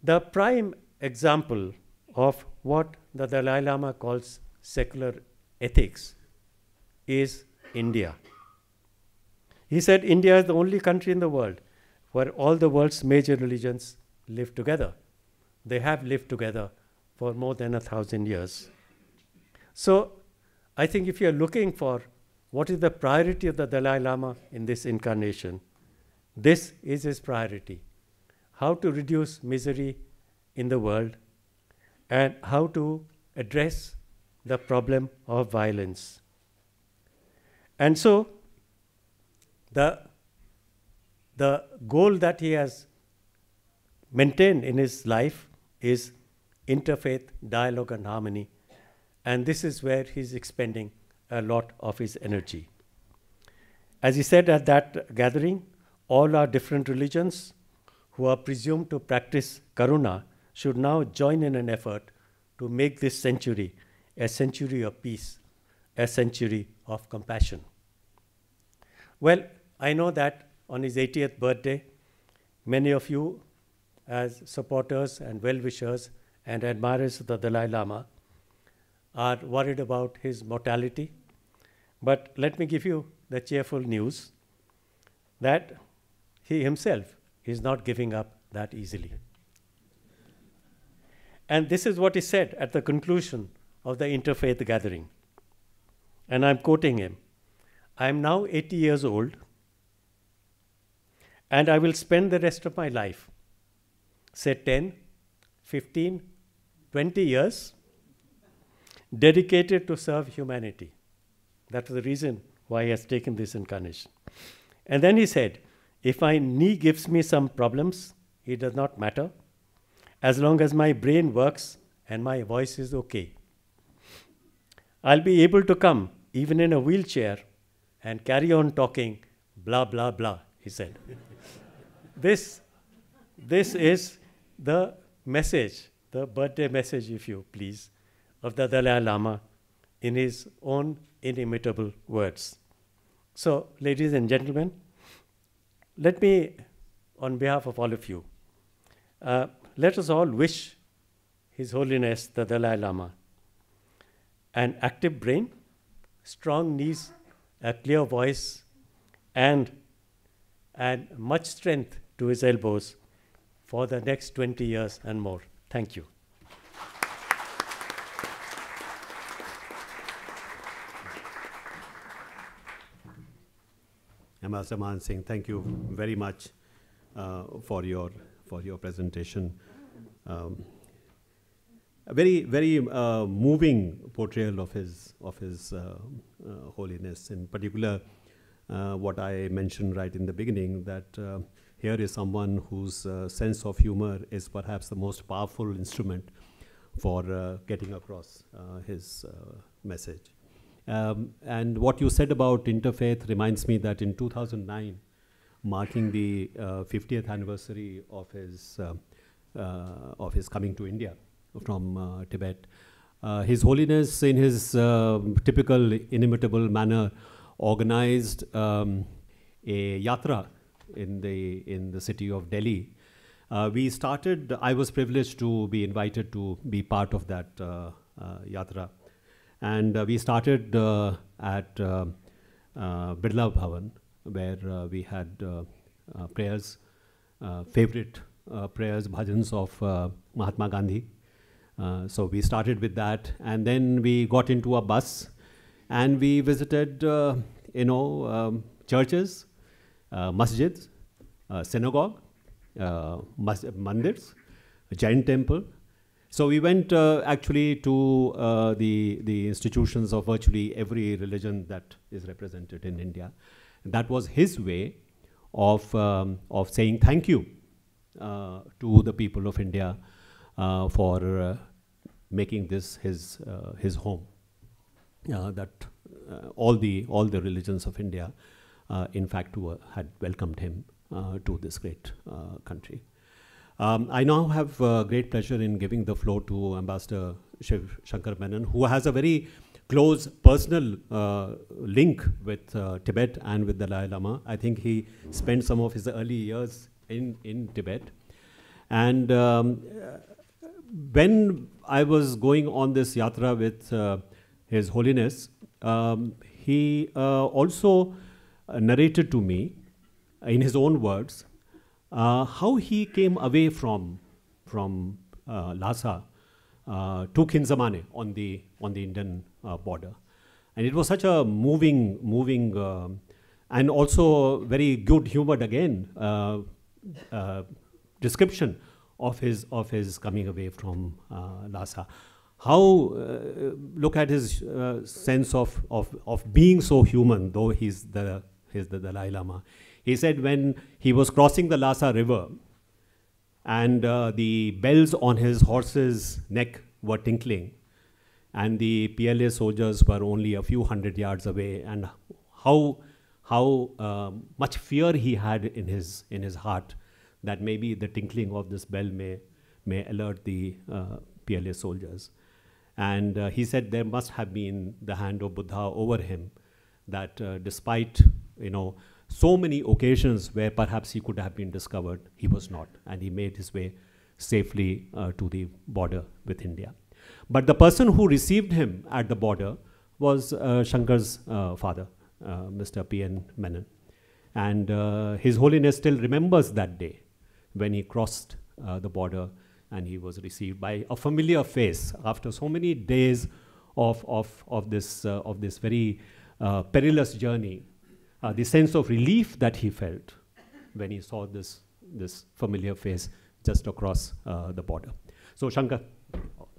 The prime example of what the Dalai Lama calls secular ethics is India. He said India is the only country in the world where all the world's major religions live together. They have lived together for more than 1,000 years. So I think if you're looking for what is the priority of the Dalai Lama in this incarnation, this is his priority. How to reduce misery in the world and how to address the problem of violence. And so the goal that he has maintained in his life is Interfaith Dialogue and Harmony. And this is where he's expending a lot of his energy. As he said at that gathering, all our different religions who are presumed to practice karuna should now join in an effort to make this century a century of peace, a century of compassion. Well, I know that on his 80th birthday, many of you as supporters and well-wishers and admirers of the Dalai Lama are worried about his mortality. But let me give you the cheerful news that he himself is not giving up that easily. And this is what he said at the conclusion of the interfaith gathering. And I'm quoting him. I am now 80 years old, and I will spend the rest of my life, say 10, 15, 20 years, dedicated to serve humanity. That was the reason why he has taken this incarnation. And then he said, if my knee gives me some problems, it does not matter, as long as my brain works and my voice is okay. I'll be able to come, even in a wheelchair, and carry on talking, blah, blah, blah, he said. This is the message, the birthday message, if you please, of the Dalai Lama in his own inimitable words. So, ladies and gentlemen, let me, on behalf of all of you, let us all wish His Holiness the Dalai Lama an active brain, strong knees, a clear voice, and much strength to his elbows for the next 20 years and more. Thank you. Mr. Mansingh, thank you very much for your for your presentation. A very moving portrayal of his holiness. In particular, what I mentioned right in the beginning, that here is someone whose sense of humor is perhaps the most powerful instrument for getting across his message. And what you said about interfaith reminds me that in 2009, marking the 50th anniversary of his coming to India from Tibet, His Holiness, in his typical inimitable manner, organized a yatra in the city of Delhi. I was privileged to be invited to be part of that yatra. And we started at Birla Bhavan, where we had prayers, favorite prayers, bhajans of Mahatma Gandhi. So we started with that, and then we got into a bus, and we visited, churches, masjids, synagogue, mandirs, Jain temple. So we went actually to the institutions of virtually every religion that is represented in India. That was his way of saying thank you to the people of India for making this his home. That all the religions of India, in fact, had welcomed him to this great country. I now have great pleasure in giving the floor to Ambassador Shivshankar Menon, who has a very close personal link with Tibet and with the Dalai Lama. I think he spent some of his early years in Tibet. And when I was going on this yatra with His Holiness, he also narrated to me, in his own words, how he came away from Lhasa to Kinzamane on the Indian border. And it was such a moving and also very good humored again description of his coming away from Lhasa. How look at his sense of being so human, though he's the Dalai Lama. He said when he was crossing the Lhasa River and the bells on his horse's neck were tinkling and the PLA soldiers were only a few hundred yards away, and how much fear he had in his heart that maybe the tinkling of this bell may alert the PLA soldiers. And he said there must have been the hand of Buddha over him, that despite so many occasions where perhaps he could have been discovered, he was not, and he made his way safely to the border with India. But the person who received him at the border was Shankar's father, Mr. P.N. Menon. And His Holiness still remembers that day when he crossed the border and he was received by a familiar face after so many days of this very perilous journey. The sense of relief that he felt when he saw this familiar face just across the border. So Shankar,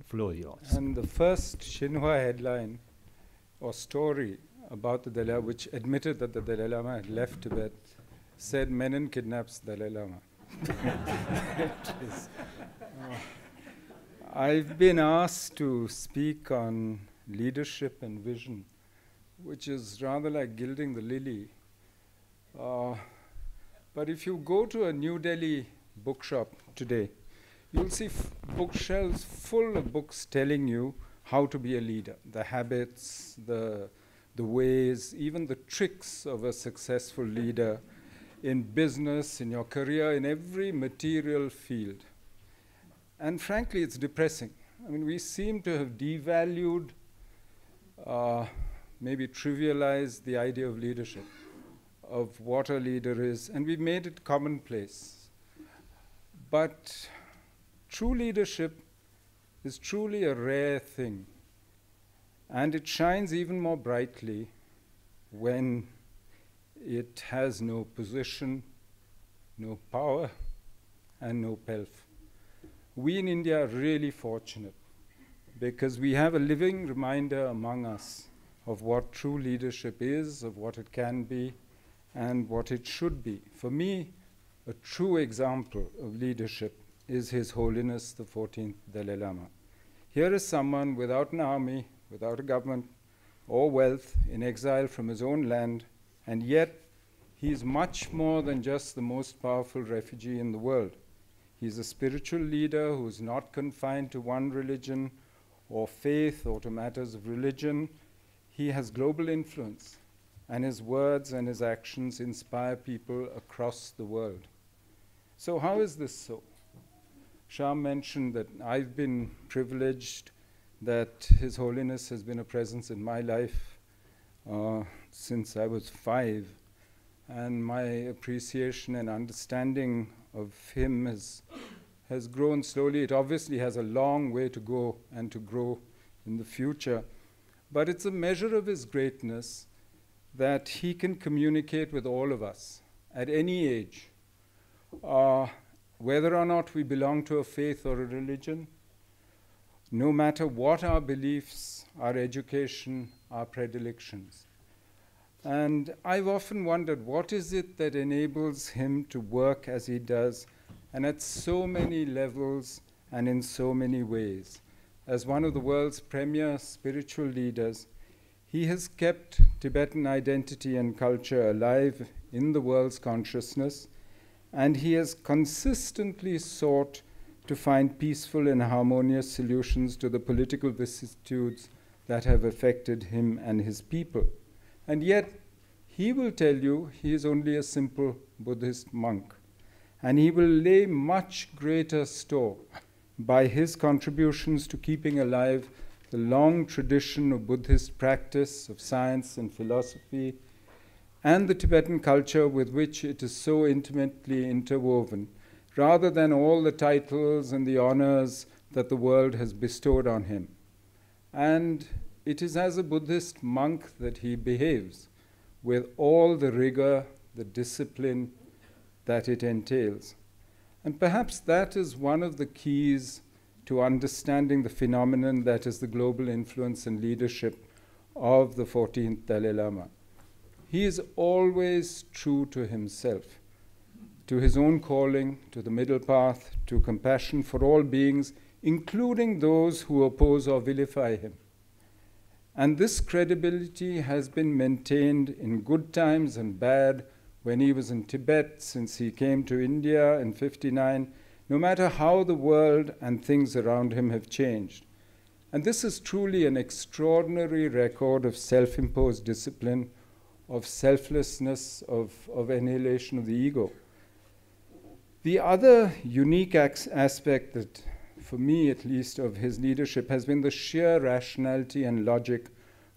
floor is yours. And the first Xinhua headline or story about the Dalai Lama, which admitted that the Dalai Lama had left Tibet, said Menon kidnaps Dalai Lama. I've been asked to speak on leadership and vision, which is rather like gilding the lily. But if you go to a New Delhi bookshop today, you'll see bookshelves full of books telling you how to be a leader, the habits, the ways, even the tricks of a successful leader in business, in your career, in every material field. And frankly, it's depressing. I mean, we seem to have devalued, maybe trivialized the idea of leadership, of what a leader is, and we've made it commonplace. But true leadership is truly a rare thing, and it shines even more brightly when it has no position, no power, and no pelf. We in India are really fortunate because we have a living reminder among us of what true leadership is, of what it can be, and what it should be. For me, a true example of leadership is His Holiness the 14th Dalai Lama. Here is someone without an army, without a government or wealth, in exile from his own land, and yet he is much more than just the most powerful refugee in the world. He's a spiritual leader who is not confined to one religion or faith or to matters of religion. He has global influence, and his words and his actions inspire people across the world. So how is this so? Shyam mentioned that I've been privileged, that His Holiness has been a presence in my life since I was 5, and my appreciation and understanding of him has grown slowly. It obviously has a long way to go and to grow in the future, but it's a measure of his greatness that he can communicate with all of us at any age, whether or not we belong to a faith or a religion, no matter what our beliefs, our education, our predilections. And I've often wondered, what is it that enables him to work as he does, and at so many levels and in so many ways? As one of the world's premier spiritual leaders, he has kept Tibetan identity and culture alive in the world's consciousness, and he has consistently sought to find peaceful and harmonious solutions to the political vicissitudes that have affected him and his people. And yet, he will tell you he is only a simple Buddhist monk, and he will lay much greater store by his contributions to keeping alive the long tradition of Buddhist practice, of science and philosophy, and the Tibetan culture with which it is so intimately interwoven, rather than all the titles and the honors that the world has bestowed on him. And it is as a Buddhist monk that he behaves, with all the rigor, the discipline that it entails. And perhaps that is one of the keys to understanding the phenomenon that is the global influence and leadership of the 14th Dalai Lama. He is always true to himself, to his own calling, to the middle path, to compassion for all beings, including those who oppose or vilify him. And this credibility has been maintained in good times and bad, when he was in Tibet, since he came to India in '59, no matter how the world and things around him have changed. And this is truly an extraordinary record of self-imposed discipline, of selflessness, of annihilation of the ego. The other unique aspect that, for me at least, of his leadership has been the sheer rationality and logic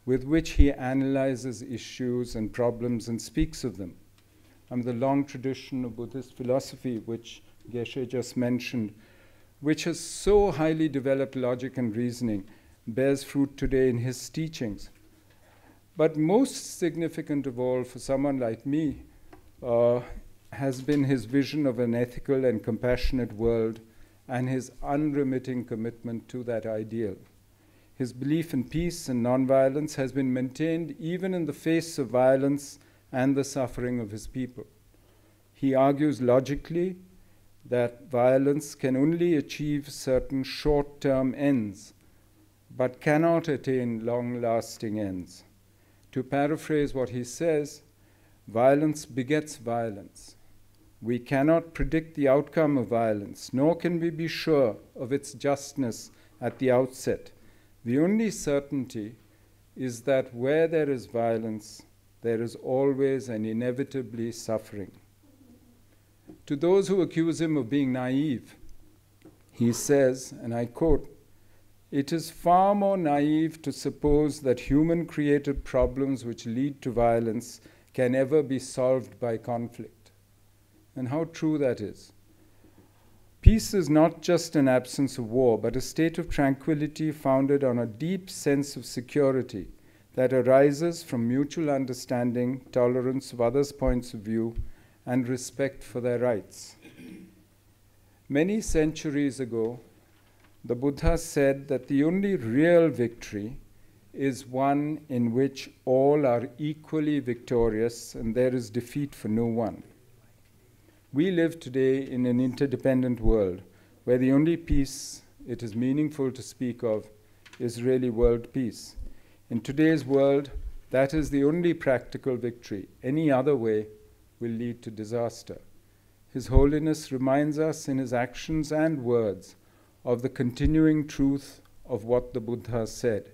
with which he analyzes issues and problems and speaks of them. The long tradition of Buddhist philosophy, which Geshe just mentioned, which has so highly developed logic and reasoning, bears fruit today in his teachings. But most significant of all for someone like me has been his vision of an ethical and compassionate world and his unremitting commitment to that ideal. His belief in peace and nonviolence has been maintained even in the face of violence and the suffering of his people. He argues logically that violence can only achieve certain short-term ends, but cannot attain long-lasting ends. To paraphrase what he says, violence begets violence. We cannot predict the outcome of violence, nor can we be sure of its justness at the outset. The only certainty is that where there is violence, there is always and inevitably suffering. To those who accuse him of being naive, he says, and I quote, "It is far more naive to suppose that human-created problems which lead to violence can ever be solved by conflict." And how true that is. Peace is not just an absence of war, but a state of tranquility founded on a deep sense of security that arises from mutual understanding, tolerance of others' points of view, and respect for their rights. Many centuries ago, the Buddha said that the only real victory is one in which all are equally victorious and there is defeat for no one. We live today in an interdependent world where the only peace it is meaningful to speak of is really world peace. In today's world, that is the only practical victory. Any other way will lead to disaster. His Holiness reminds us in his actions and words of the continuing truth of what the Buddha said.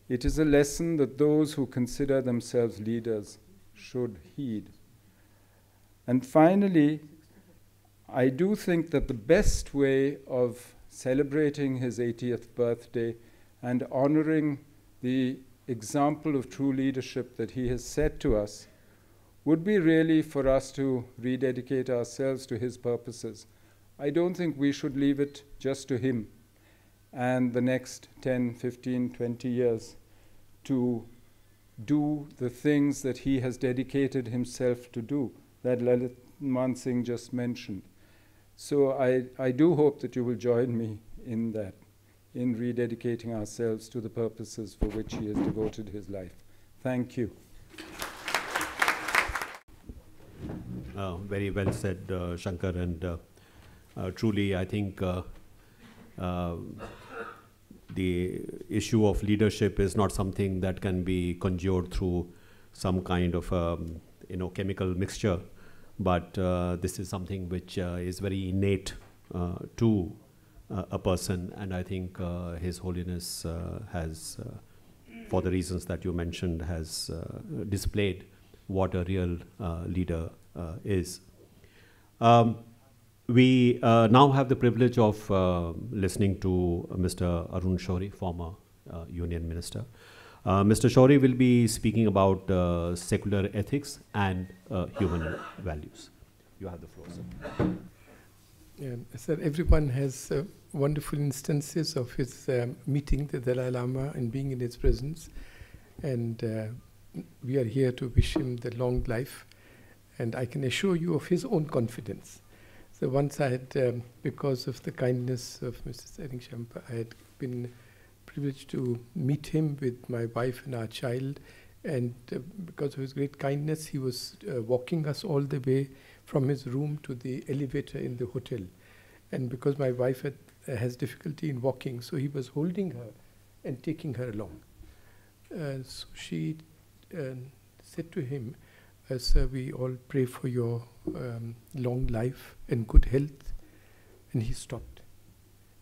It is a lesson that those who consider themselves leaders should heed. And finally, I do think that the best way of celebrating his 80th birthday and honoring the example of true leadership that he has set to us would be really for us to rededicate ourselves to his purposes. I don't think we should leave it just to him and the next 10, 15, 20 years to do the things that he has dedicated himself to do, that Lalit Mansingh just mentioned. So I do hope that you will join me in that, in rededicating ourselves to the purposes for which he has devoted his life. Thank you. Very well said, Shankar, and truly I think the issue of leadership is not something that can be conjured through some kind of chemical mixture, but this is something which is very innate to a person, and I think His Holiness has, for the reasons that you mentioned, has displayed what a real leader is. We now have the privilege of listening to Mr. Arun Shourie, former Union Minister. Mr. Shourie will be speaking about secular ethics and human values. You have the floor, sir. Sir, everyone has wonderful instances of his meeting the Dalai Lama and being in his presence. And we are here to wish him the long life. And I can assure you of his own confidence. So once I had, because of the kindness of Mr. Shyam Saran, I had been privileged to meet him with my wife and our child. And because of his great kindness, he was walking us all the way from his room to the elevator in the hotel. And because my wife has difficulty in walking, so he was holding her and taking her along. So she said to him, sir, we all pray for your long life and good health. And he stopped.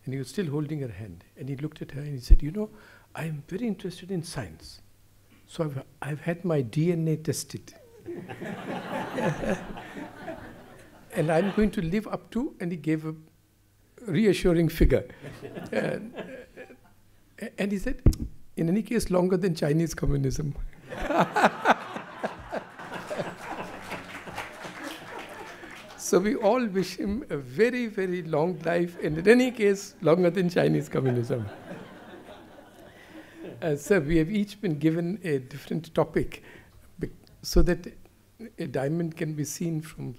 And he was still holding her hand. And he looked at her and he said, you know, I am very interested in science. So I've had my DNA tested. And I'm going to live up to, and he gave a reassuring figure. And he said, in any case, longer than Chinese communism. So we all wish him a very, very long life, and in any case, longer than Chinese communism. Sir, we have each been given a different topic so that a diamond can be seen from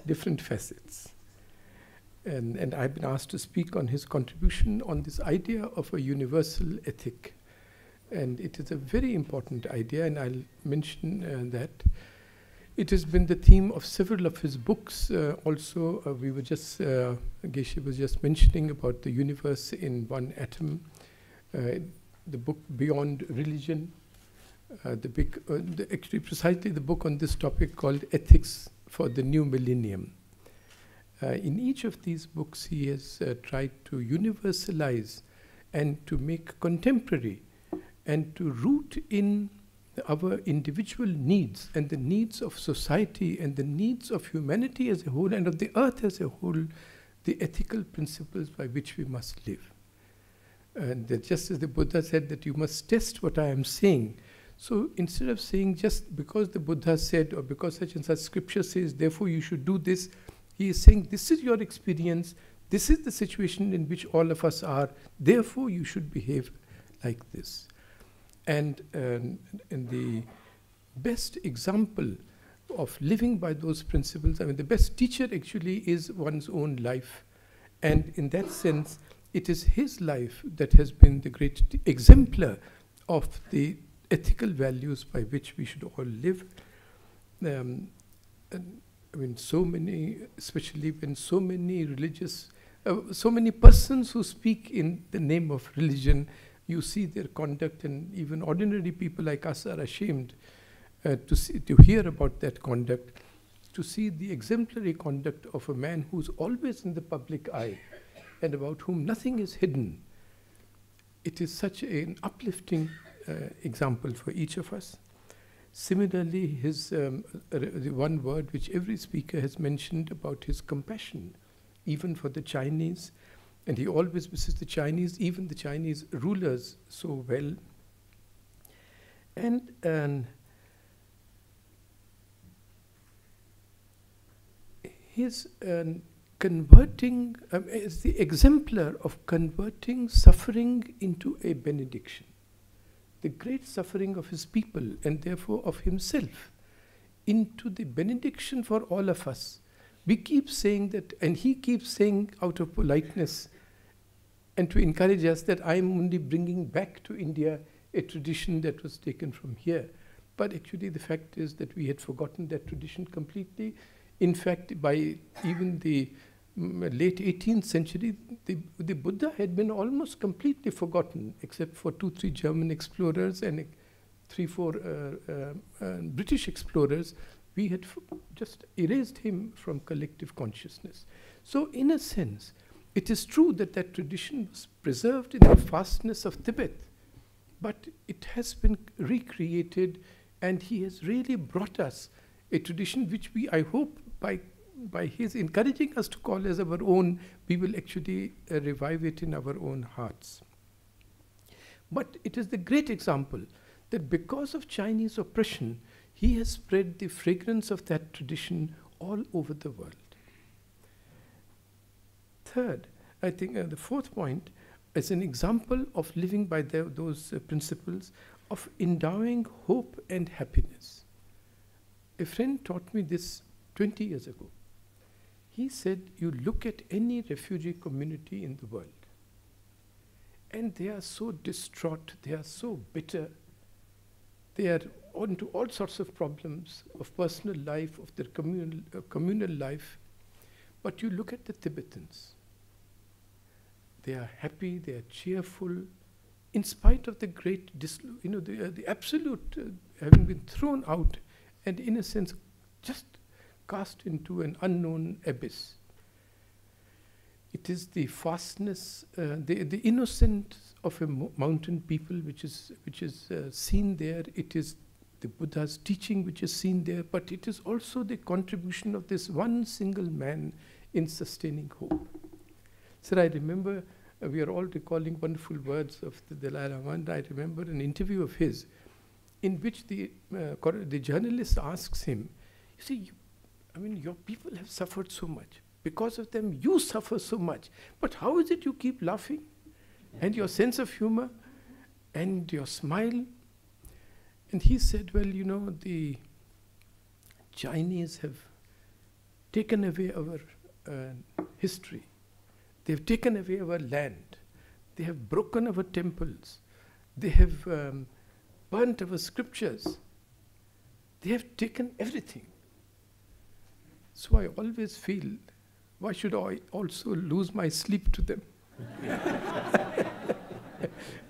different facets. And I've been asked to speak on his contribution on this idea of a universal ethic. And it is a very important idea, and I'll mention that. It has been the theme of several of his books. Also, we were just, Geshe was just mentioning about the universe in one atom, the book Beyond Religion, actually precisely the book on this topic called Ethics for the New Millennium. In each of these books, he has tried to universalize and to make contemporary and to root in our individual needs and the needs of society and the needs of humanity as a whole and of the earth as a whole, the ethical principles by which we must live. And just as the Buddha said that you must test what I am saying. So instead of saying just because the Buddha said or because such and such scripture says, therefore you should do this, he is saying this is your experience, this is the situation in which all of us are, therefore you should behave like this. And the best example of living by those principles, I mean, the best teacher actually is one's own life. And in that sense, it is his life that has been the great exemplar of the ethical values by which we should all live. And I mean, so many, especially when so many religious, so many persons who speak in the name of religion, you see their conduct, and even ordinary people like us are ashamed to hear about that conduct, to see the exemplary conduct of a man who's always in the public eye and about whom nothing is hidden. It is such an uplifting example for each of us. Similarly, his the one word which every speaker has mentioned about his compassion, even for the Chinese, and he always misses the Chinese, even the Chinese rulers, so well. And his converting is the exemplar of converting suffering into a benediction. The great suffering of his people, and therefore of himself, into the benediction for all of us. We keep saying that, and he keeps saying out of politeness and to encourage us, that I am only bringing back to India a tradition that was taken from here. But actually the fact is that we had forgotten that tradition completely. In fact, by even the late 18th century, the Buddha had been almost completely forgotten, except for 2-3 German explorers and 3-4 British explorers. We had just erased him from collective consciousness. So in a sense, it is true that that tradition was preserved in the fastness of Tibet, but it has been recreated, and he has really brought us a tradition which we, I hope, by his encouraging us to call as our own, we will actually revive it in our own hearts. But it is the great example that because of Chinese oppression, he has spread the fragrance of that tradition all over the world. Third, I think the fourth point is an example of living by those principles of endowing hope and happiness. A friend taught me this 20 years ago. He said, you look at any refugee community in the world, and they are so distraught, they are so bitter, they are onto all sorts of problems of personal life, of their communal life. But you look at the Tibetans, they are happy, they are cheerful, in spite of the great, the absolute having been thrown out, and in a sense, just cast into an unknown abyss. It is the fastness, the innocence of a mountain people which is seen there. It is the Buddha's teaching which is seen there, but it is also the contribution of this one single man in sustaining hope. Sir, I remember, we are all recalling wonderful words of the Dalai Lama, and I remember an interview of his in which the journalist asks him, you see, your people have suffered so much. Because of them, you suffer so much. But how is it you keep laughing? And your sense of humor and your smile? And he said, well, the Chinese have taken away our history. They've taken away our land. They have broken our temples. They have burnt our scriptures. They have taken everything. So I always feel, why should I also lose my sleep to them?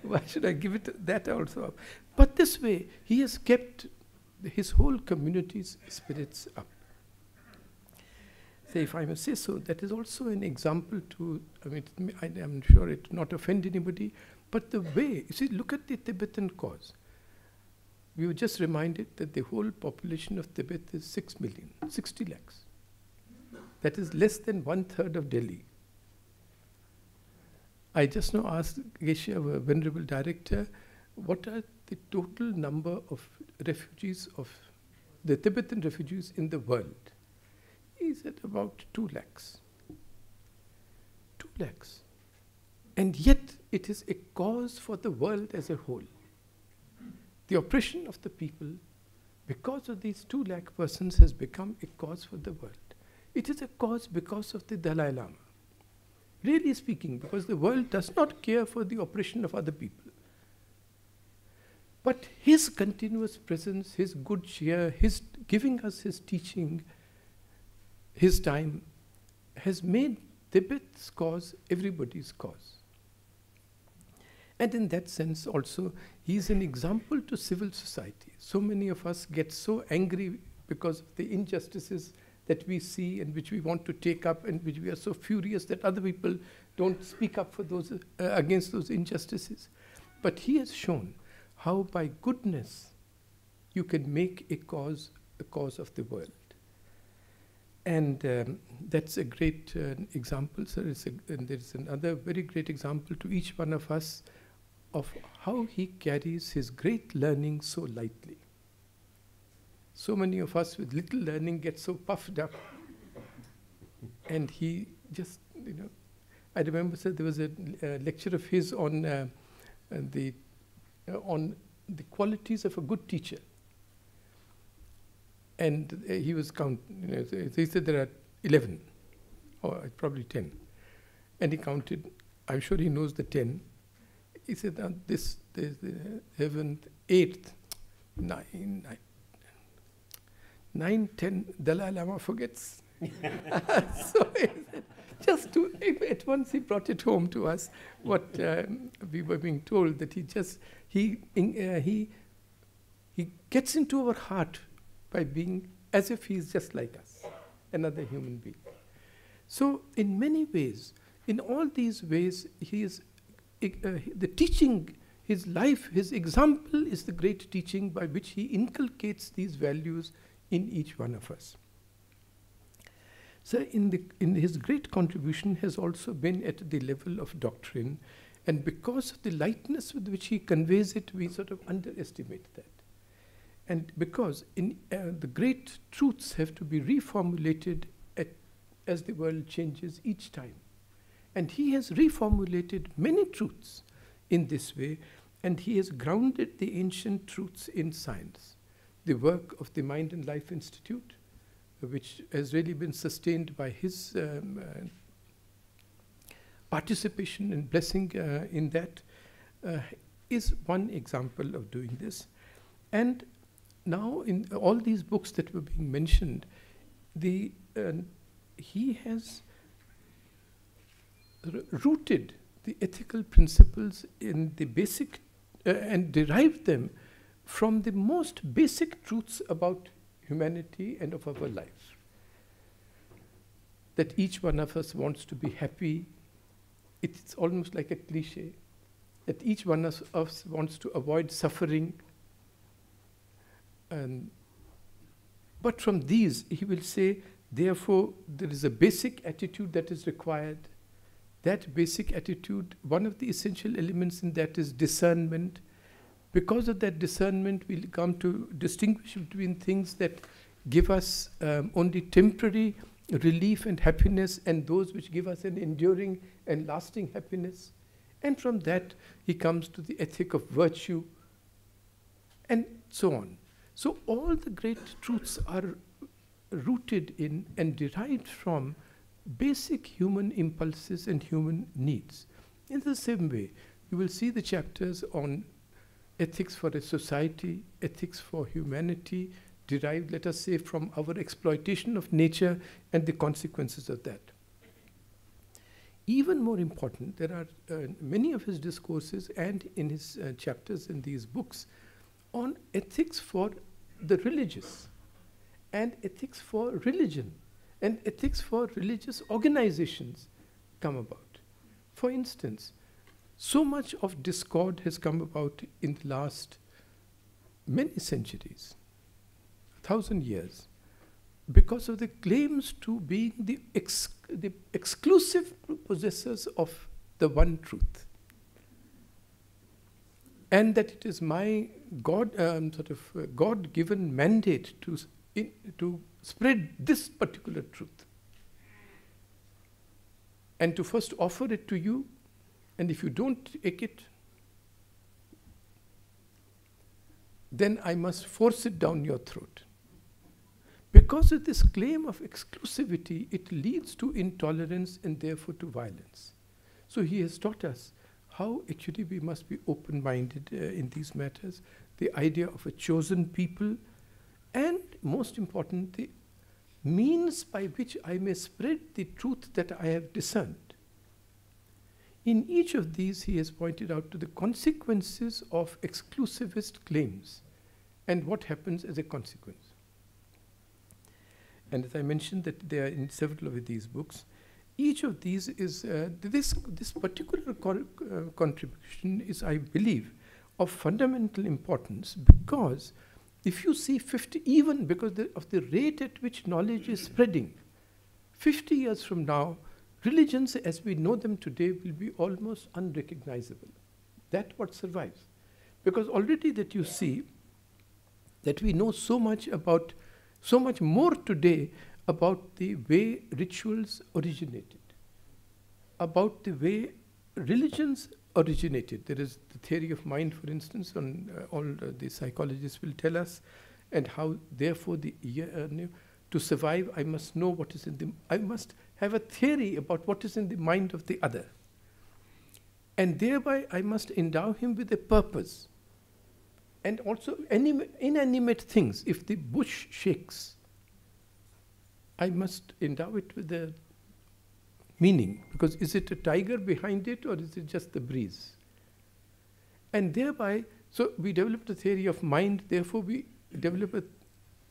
Why should I give it that also up? But this way, he has kept his whole community's spirits up. So if I must say so, that is also an example to, I am sure it will not offend anybody, but the way, you see, look at the Tibetan cause. We were just reminded that the whole population of Tibet is 6 million, 60 lakhs. That is less than 1/3 of Delhi. I just now asked Geshe, our venerable director, what are the total number of refugees, of the Tibetan refugees in the world? He said about 2 lakhs. 2 lakhs. And yet it is a cause for the world as a whole. The oppression of the people, because of these 2 lakh persons, has become a cause for the world. It is a cause because of the Dalai Lama. really speaking, because the world does not care for the oppression of other people. But his continuous presence, his good cheer, his giving us his teaching, his time, has made Tibet's cause everybody's cause. And in that sense also, he is an example to civil society. So many of us get so angry because of the injustices that we see and which we want to take up, and which we are so furious that other people don't speak up for those against those injustices. But he has shown how by goodness you can make a cause of the world. And that's a great example, sir. And there's another very great example to each one of us of how he carries his great learning so lightly. So many of us with little learning get so puffed up. And he just, I remember, sir, there was a lecture of his on the qualities of a good teacher. And he was counting, he said there are 11, or probably 10. And he counted, I'm sure he knows the 10. He said, there's the 7th, 8th, 9, 10, Dalai Lama forgets. So just to, at once he brought it home to us, what we were being told, that he gets into our heart by being as if he's just like us, another human being. So in many ways, in all these ways, he is the teaching, his life, his example is the great teaching by which he inculcates these values in each one of us. So in his great contribution has also been at the level of doctrine, and because of the lightness with which he conveys it, we sort of underestimate that. And because the great truths have to be reformulated as the world changes each time. And he has reformulated many truths in this way, and he has grounded the ancient truths in science. The work of the Mind and Life Institute, which has really been sustained by his participation and blessing in that, is one example of doing this. And now in all these books that were being mentioned, he has rooted the ethical principles in the basic and derived them from the most basic truths about humanity and of our life. That each one of us wants to be happy. It's almost like a cliche. That each one of us wants to avoid suffering. But from these, he will say, therefore, there is a basic attitude that is required. That basic attitude, one of the essential elements in that is discernment. Because of that discernment, we'll come to distinguish between things that give us only temporary relief and happiness, and those which give us an enduring and lasting happiness. And from that, he comes to the ethic of virtue, and so on. So all the great truths are rooted in and derived from basic human impulses and human needs. In the same way, you will see the chapters on ethics for a society, ethics for humanity, derived, let us say, from our exploitation of nature and the consequences of that. Even more important, there are many of his discourses and in his chapters in these books on ethics for the religious, and ethics for religion, and ethics for religious organizations come about. For instance, so much of discord has come about in the last many centuries, 1,000 years, because of the claims to being the exclusive possessors of the one truth. And that it is my God-given mandate to spread this particular truth. And to first offer it to you, and if you don't take it, then I must force it down your throat. Because of this claim of exclusivity, it leads to intolerance and therefore to violence. So he has taught us how actually we must be open-minded in these matters, the idea of a chosen people, and most important, the means by which I may spread the truth that I have discerned. In each of these, he has pointed out to the consequences of exclusivist claims and what happens as a consequence. And as I mentioned that they are in several of these books, each of these is, this particular contribution is, I believe, of fundamental importance, because if you see 50, even because of the rate at which knowledge is spreading, 50 years from now, religions as we know them today will be almost unrecognizable. That's what survives. Because already that you see that we know so much more today about the way rituals originated, about the way religions originated. There is the theory of mind, for instance, on all the psychologists will tell us, and how therefore to survive I must know what is in I must have a theory about what is in the mind of the other. And thereby I must endow him with a purpose. And also inanimate things, if the bush shakes, I must endow it with a meaning, because is it a tiger behind it or is it just the breeze? And thereby, so we developed a theory of mind, therefore we develop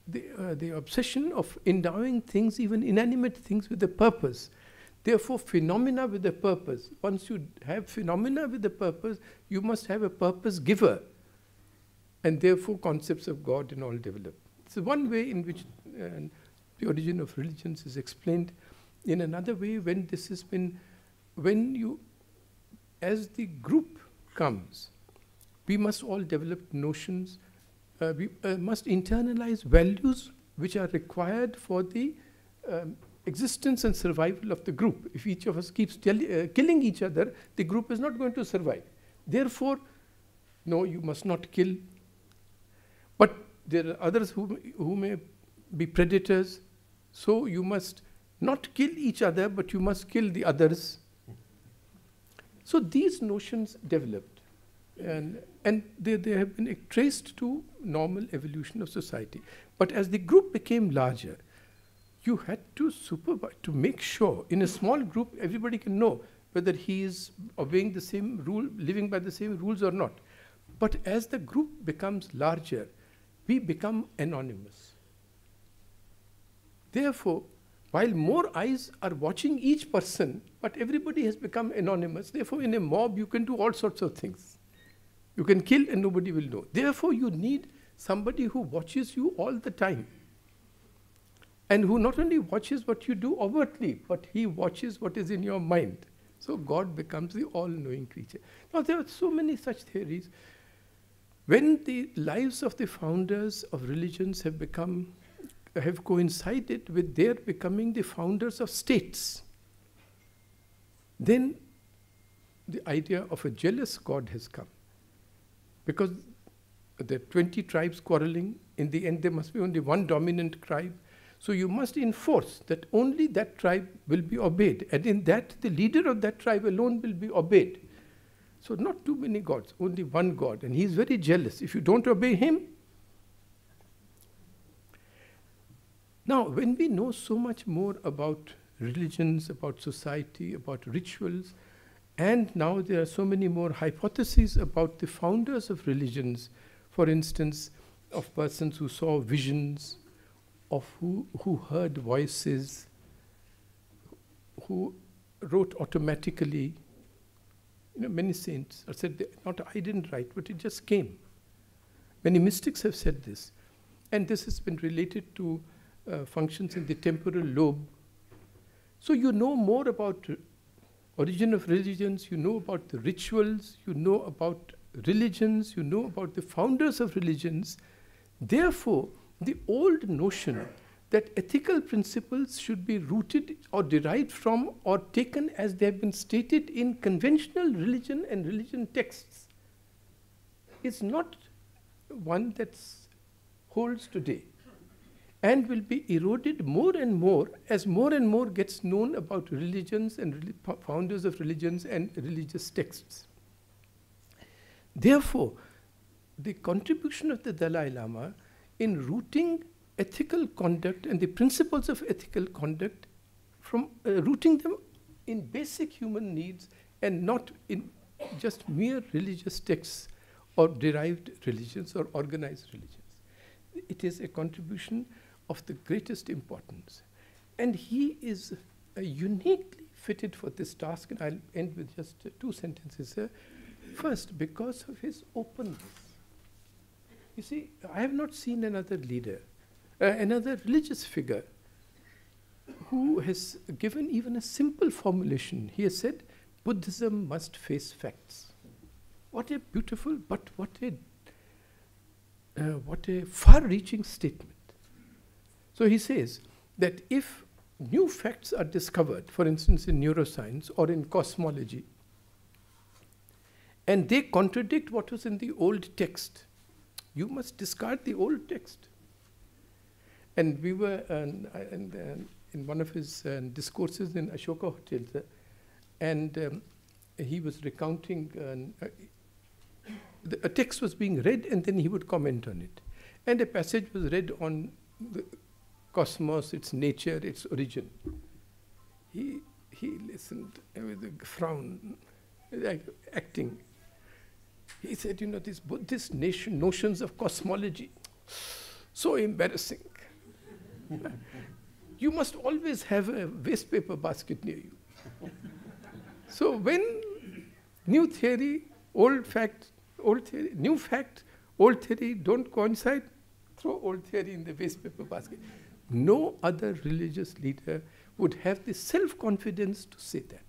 the obsession of endowing things, even inanimate things, with a purpose. Therefore, phenomena with a purpose. Once you have phenomena with a purpose, you must have a purpose giver. And therefore, concepts of God and all develop. So one way in which the origin of religions is explained. In another way, when this has been, as the group comes, we must all develop notions, we must internalize values which are required for the existence and survival of the group. If each of us keeps killing each other, the group is not going to survive. Therefore, no, you must not kill. But there are others who may be predators, so you must not kill each other, but you must kill the others. So these notions developed, and they have been traced to normal evolution of society. But as the group became larger, you had to supervise, to make sure in a small group everybody can know whether he is obeying the same rule, living by the same rules or not. But as the group becomes larger, we become anonymous. Therefore, while more eyes are watching each person, but everybody has become anonymous. Therefore, in a mob, you can do all sorts of things. You can kill and nobody will know. Therefore, you need somebody who watches you all the time. And who not only watches what you do overtly, but he watches what is in your mind. So God becomes the all-knowing creature. Now, there are so many such theories. When the lives of the founders of religions have coincided with their becoming the founders of states, then the idea of a jealous God has come. Because there are 20 tribes quarreling, in the end there must be only one dominant tribe. So you must enforce that only that tribe will be obeyed. And in that, the leader of that tribe alone will be obeyed. So not too many gods, only one God. And he is very jealous. If you don't obey him. Now, when we know so much more about religions, about society, about rituals, and now there are so many more hypotheses about the founders of religions, for instance, of persons who saw visions, of who heard voices, who wrote automatically. You know, many saints have said, not I didn't write, but it just came. Many mystics have said this. And this has been related to functions in the temporal lobe. So you know more about origin of religions, you know about the rituals, you know about religions, you know about the founders of religions. Therefore, the old notion that ethical principles should be rooted or derived from or taken as they have been stated in conventional religion and religion texts is not one that holds today. and will be eroded more and more gets known about religions and founders of religions and religious texts. Therefore, the contribution of the Dalai Lama in rooting ethical conduct and the principles of ethical conduct, from rooting them in basic human needs and not in just mere religious texts or derived religions or organized religions. It is a contribution of the greatest importance. And he is uniquely fitted for this task, and I'll end with just 2 sentences here. First, because of his openness. You see, I have not seen another leader, another religious figure who has given even a simple formulation. He has said, Buddhism must face facts. What a beautiful, but what a far-reaching statement. So he says that if new facts are discovered, for instance in neuroscience or in cosmology, and they contradict what was in the old text, you must discard the old text. And we were in one of his discourses in Ashoka Hotel, and he was recounting, a text was being read and then he would comment on it. And a passage was read on the cosmos, its nature, its origin. He listened with a frown, like acting. He said, you know, these Buddhist notions of cosmology, so embarrassing. You must always have a waste paper basket near you. So when new theory, old fact, old theory, new fact, old theory don't coincide, throw old theory in the waste paper basket. No other religious leader would have the self-confidence to say that.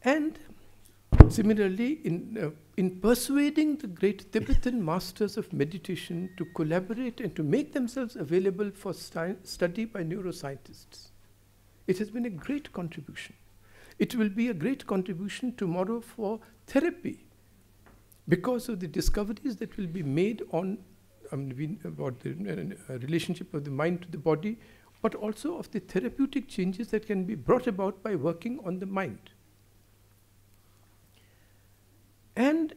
And similarly, in persuading the great Tibetan masters of meditation to collaborate and to make themselves available for study by neuroscientists, it has been a great contribution. It will be a great contribution tomorrow for therapy because of the discoveries that will be made on about the relationship of the mind to the body, but also of the therapeutic changes that can be brought about by working on the mind. And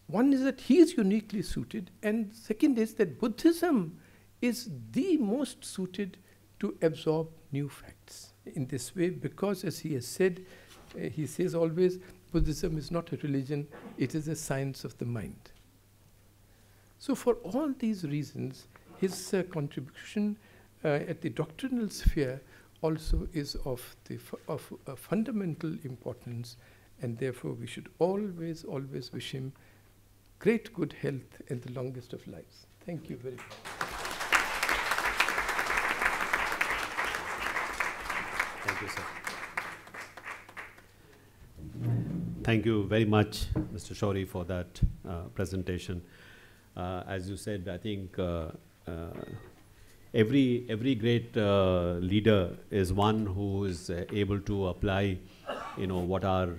one is that he is uniquely suited, and second is that Buddhism is the most suited to absorb new facts in this way, because as he has said, he says always, Buddhism is not a religion, it is a science of the mind. So for all these reasons, his contribution at the doctrinal sphere also is of fundamental importance, and therefore we should always wish him great good health and the longest of lives. Thank you very much. Thank you, sir. Thank you very much, Mr. Shourie, for that presentation. As you said, I think every great leader is one who is able to apply, what are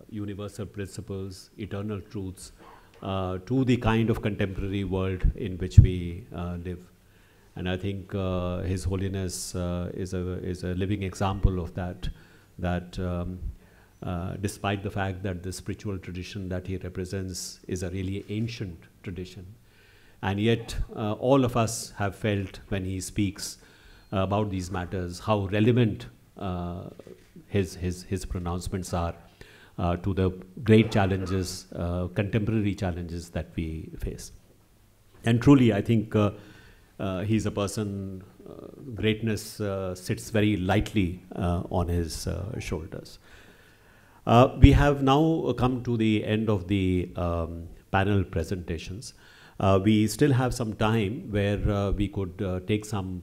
universal principles, eternal truths, to the kind of contemporary world in which we live. And I think His Holiness is a living example of that. Despite the fact that the spiritual tradition that he represents is a really ancient tradition, and yet all of us have felt when he speaks about these matters how relevant his pronouncements are to the great challenges, contemporary challenges that we face. And truly, I think he's a person, greatness sits very lightly on his shoulders. We have now come to the end of the panel presentations. We still have some time where we could take some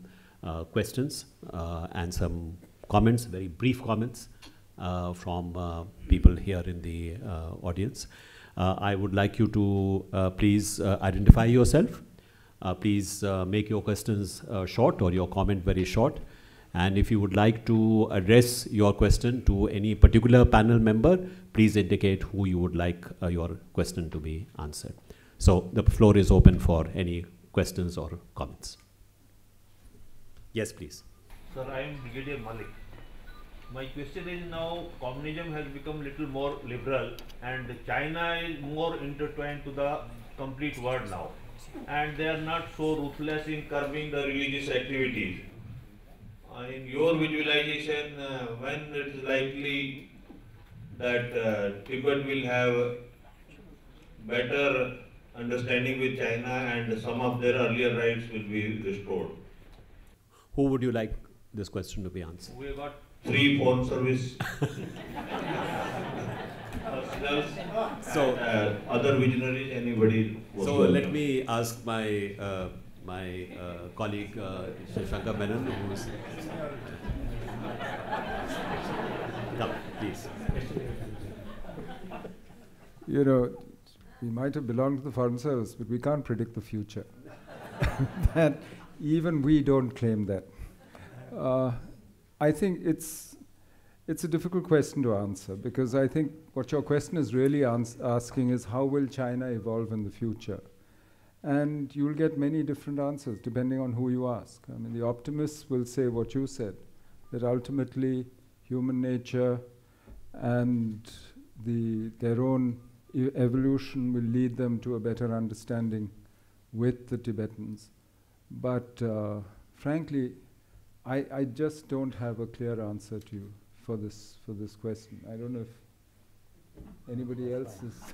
questions and some comments, very brief comments from people here in the audience. I would like you to please identify yourself. Please make your questions short or your comment very short. And if you would like to address your question to any particular panel member, please indicate who you would like your question to be answered. So the floor is open for any questions or comments. Yes, please. Sir, I am Brigadier Malik. My question is, now communism has become little more liberal and China is more intertwined to the complete world now, and they are not so ruthless in curbing the religious activities. In your visualization, when it is likely that Tibet will have better understanding with China and some of their earlier rights will be restored? Who would you like this question to be answered? We got 3 foreign service personnel So, and other visionaries, anybody. So let me ask my colleague Shivshankar Menon, who's come, please. You know, we might have belonged to the Foreign Service, but we can't predict the future. That even we don't claim that. I think it's a difficult question to answer, because I think what your question is really asking is how will China evolve in the future? And you'll get many different answers depending on who you ask. I mean, the optimists will say what you said, that ultimately human nature and their own evolution will lead them to a better understanding with the Tibetans. But frankly, I just don't have a clear answer to you for this question. I don't know if anybody else is.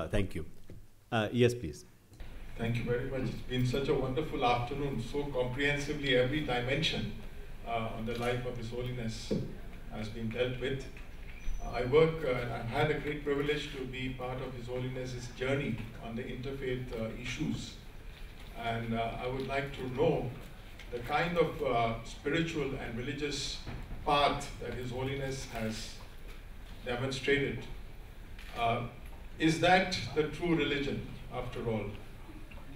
Thank you. Yes, please. Thank you very much. It's been such a wonderful afternoon, so comprehensively every dimension on the life of His Holiness has been dealt with. I work, I've had a great privilege to be part of His Holiness's journey on the interfaith issues. And I would like to know the kind of spiritual and religious path that His Holiness has demonstrated. Is that the true religion, after all?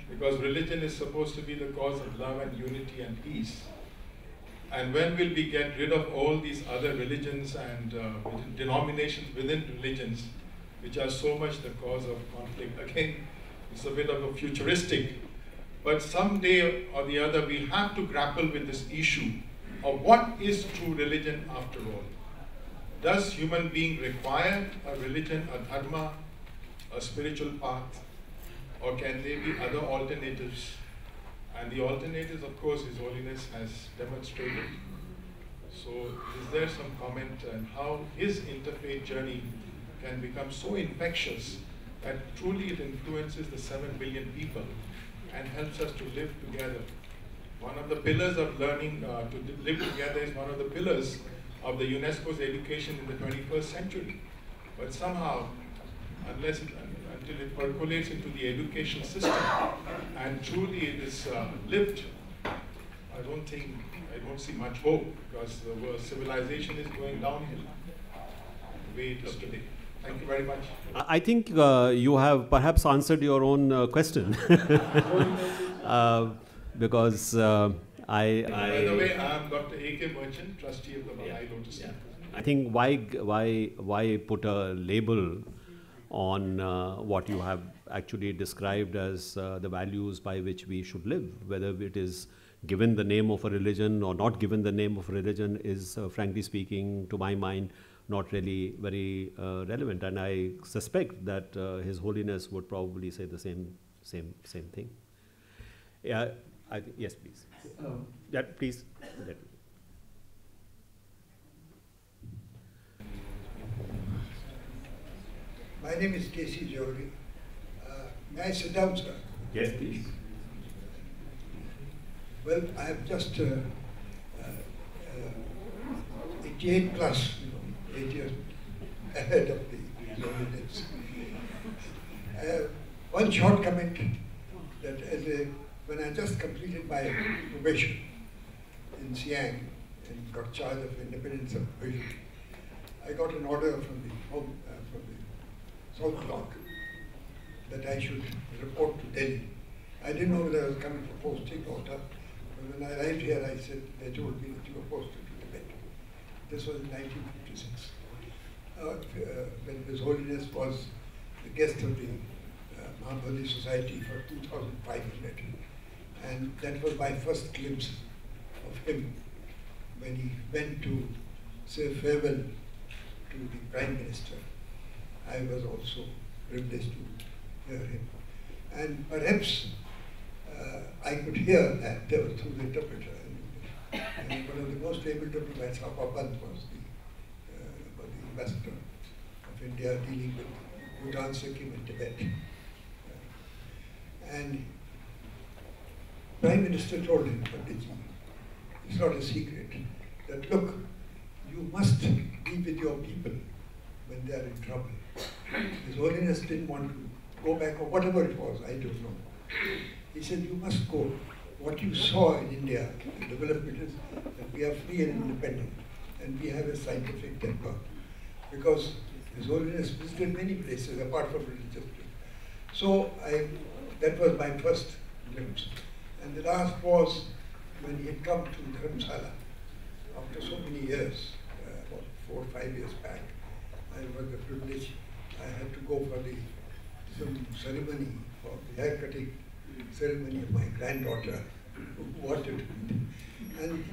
Because religion is supposed to be the cause of love and unity and peace. And when will we get rid of all these other religions and denominations within religions, which are so much the cause of conflict? Again, it's a bit of a futuristic, but someday or the other we have to grapple with this issue of what is true religion after all. Does human being require a religion, a dharma, a spiritual path, or can there be other alternatives? And the alternatives, of course, His Holiness has demonstrated. So is there some comment on how his interfaith journey can become so infectious that truly it influences the 7 billion people and helps us to live together? One of the pillars of learning to live together is one of the pillars of the UNESCO's education in the 21st century. But somehow, until it percolates into the education system and truly it is lived, I don't see much hope, because the civilization is going downhill the way it is today. Thank you very much. I think you have perhaps answered your own question. Because By the way, I am Dr. A.K. Merchant, trustee of the Baha'i Lotus Temple. I think why put a label on what you have actually described as the values by which we should live, whether it is given the name of a religion or not given the name of a religion is, frankly speaking, to my mind, not really very relevant. And I suspect that His Holiness would probably say the same thing. Yeah, yes, please. Yeah, please. My name is Geshe Dorji. May I sit down, sir? Yes, please. Well, I have just 88 plus, 8 years ahead of the candidates. One short comment that when I just completed my probation in Siang and got charge of independence of vision, I got an order from the South Block that I should report to Delhi. I didn't know whether I was coming for posting or not. But when I arrived here, they told me that you were posted to Tibet. This was in 1956, when His Holiness was the guest of the Mahabali Society for 2500. And that was my first glimpse of him when he went to say farewell to the Prime Minister. I was also privileged to hear him. And perhaps I could hear that through the interpreter. And one of the most able diplomats, Papand, was the ambassador of India dealing with Bhutan, Sikkim, and Tibet. And Prime Minister told him, Panditji, it's not a secret, that look, you must be with your people when they are in trouble. His Holiness didn't want to go back, or whatever it was, I don't know. He said, you must go. What you saw in India, the development is that we are free and independent, and we have a scientific temper. Because His Holiness visited many places apart from religious places. So that was my first glimpse. And the last was when he had come to Dharamsala after so many years, about 4 or 5 years back. I was the privilege, I had to go for some ceremony, for the haircutting ceremony of my granddaughter who wanted it. And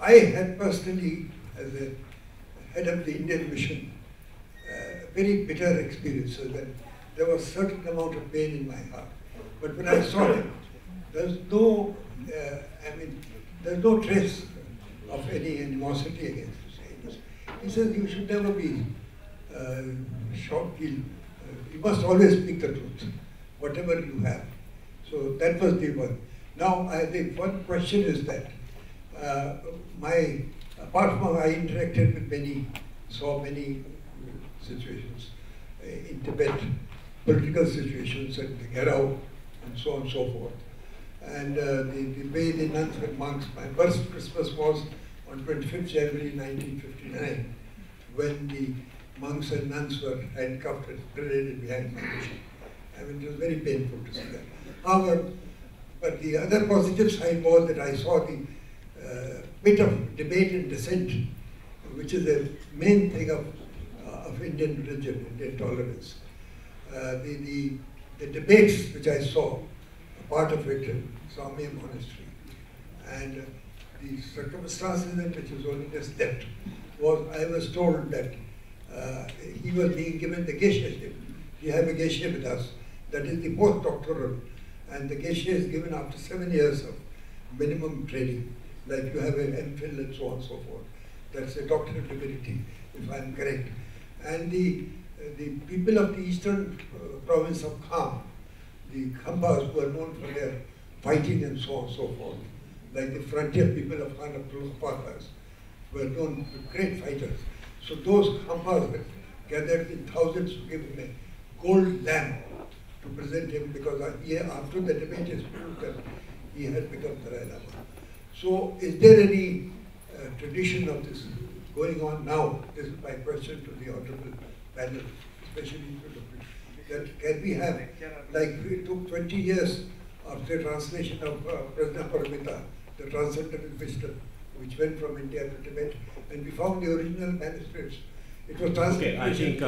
I had personally, as a head of the Indian mission, very bitter experiences, and there was a certain amount of pain in my heart. But when I saw him, there's no, there's no trace of any animosity against Hussein. He says you should never be you must always speak the truth, whatever you have. So that was the one. Now, I think one question is that apart from I interacted with saw many situations in Tibet, political situations and the Garao and so on and so forth. And the way the nuns and monks, my first Christmas was on 25th January 1959, when the monks and nuns were handcuffed and paraded behind my mission. I mean, it was very painful to see that. However, but the other positive side was that I saw the bit of debate and dissent, which is the main thing of Indian religion, Indian tolerance. The debates which I saw, a part of it in Swami Monastery, and the circumstances in which His Holiness left was, I was told that he was being given the Geshe. We have a Geshe with us, that is the postdoctoral, and the Geshe is given after 7 years of minimum training, like you have an MPhil and so on and so forth. That's a doctorate divinity, if I'm correct. And the people of the eastern province of Kham, the Khambas, who are known for their fighting and so on and so forth, like the frontier people of Khanapurkhas, were known for great fighters. So those Khambas were gathered in thousands to give him a gold lamp to present him, because after the debate is proved that he had become Dalai Lama. So is there any tradition of this going on now? This is my question to the honorable panel, especially to the that can we have, like it took 20 years of the translation of Prajnaparamita, the Transcendental Wisdom, which went from India to Tibet, and we found the original manuscripts. It was translated. Okay, I think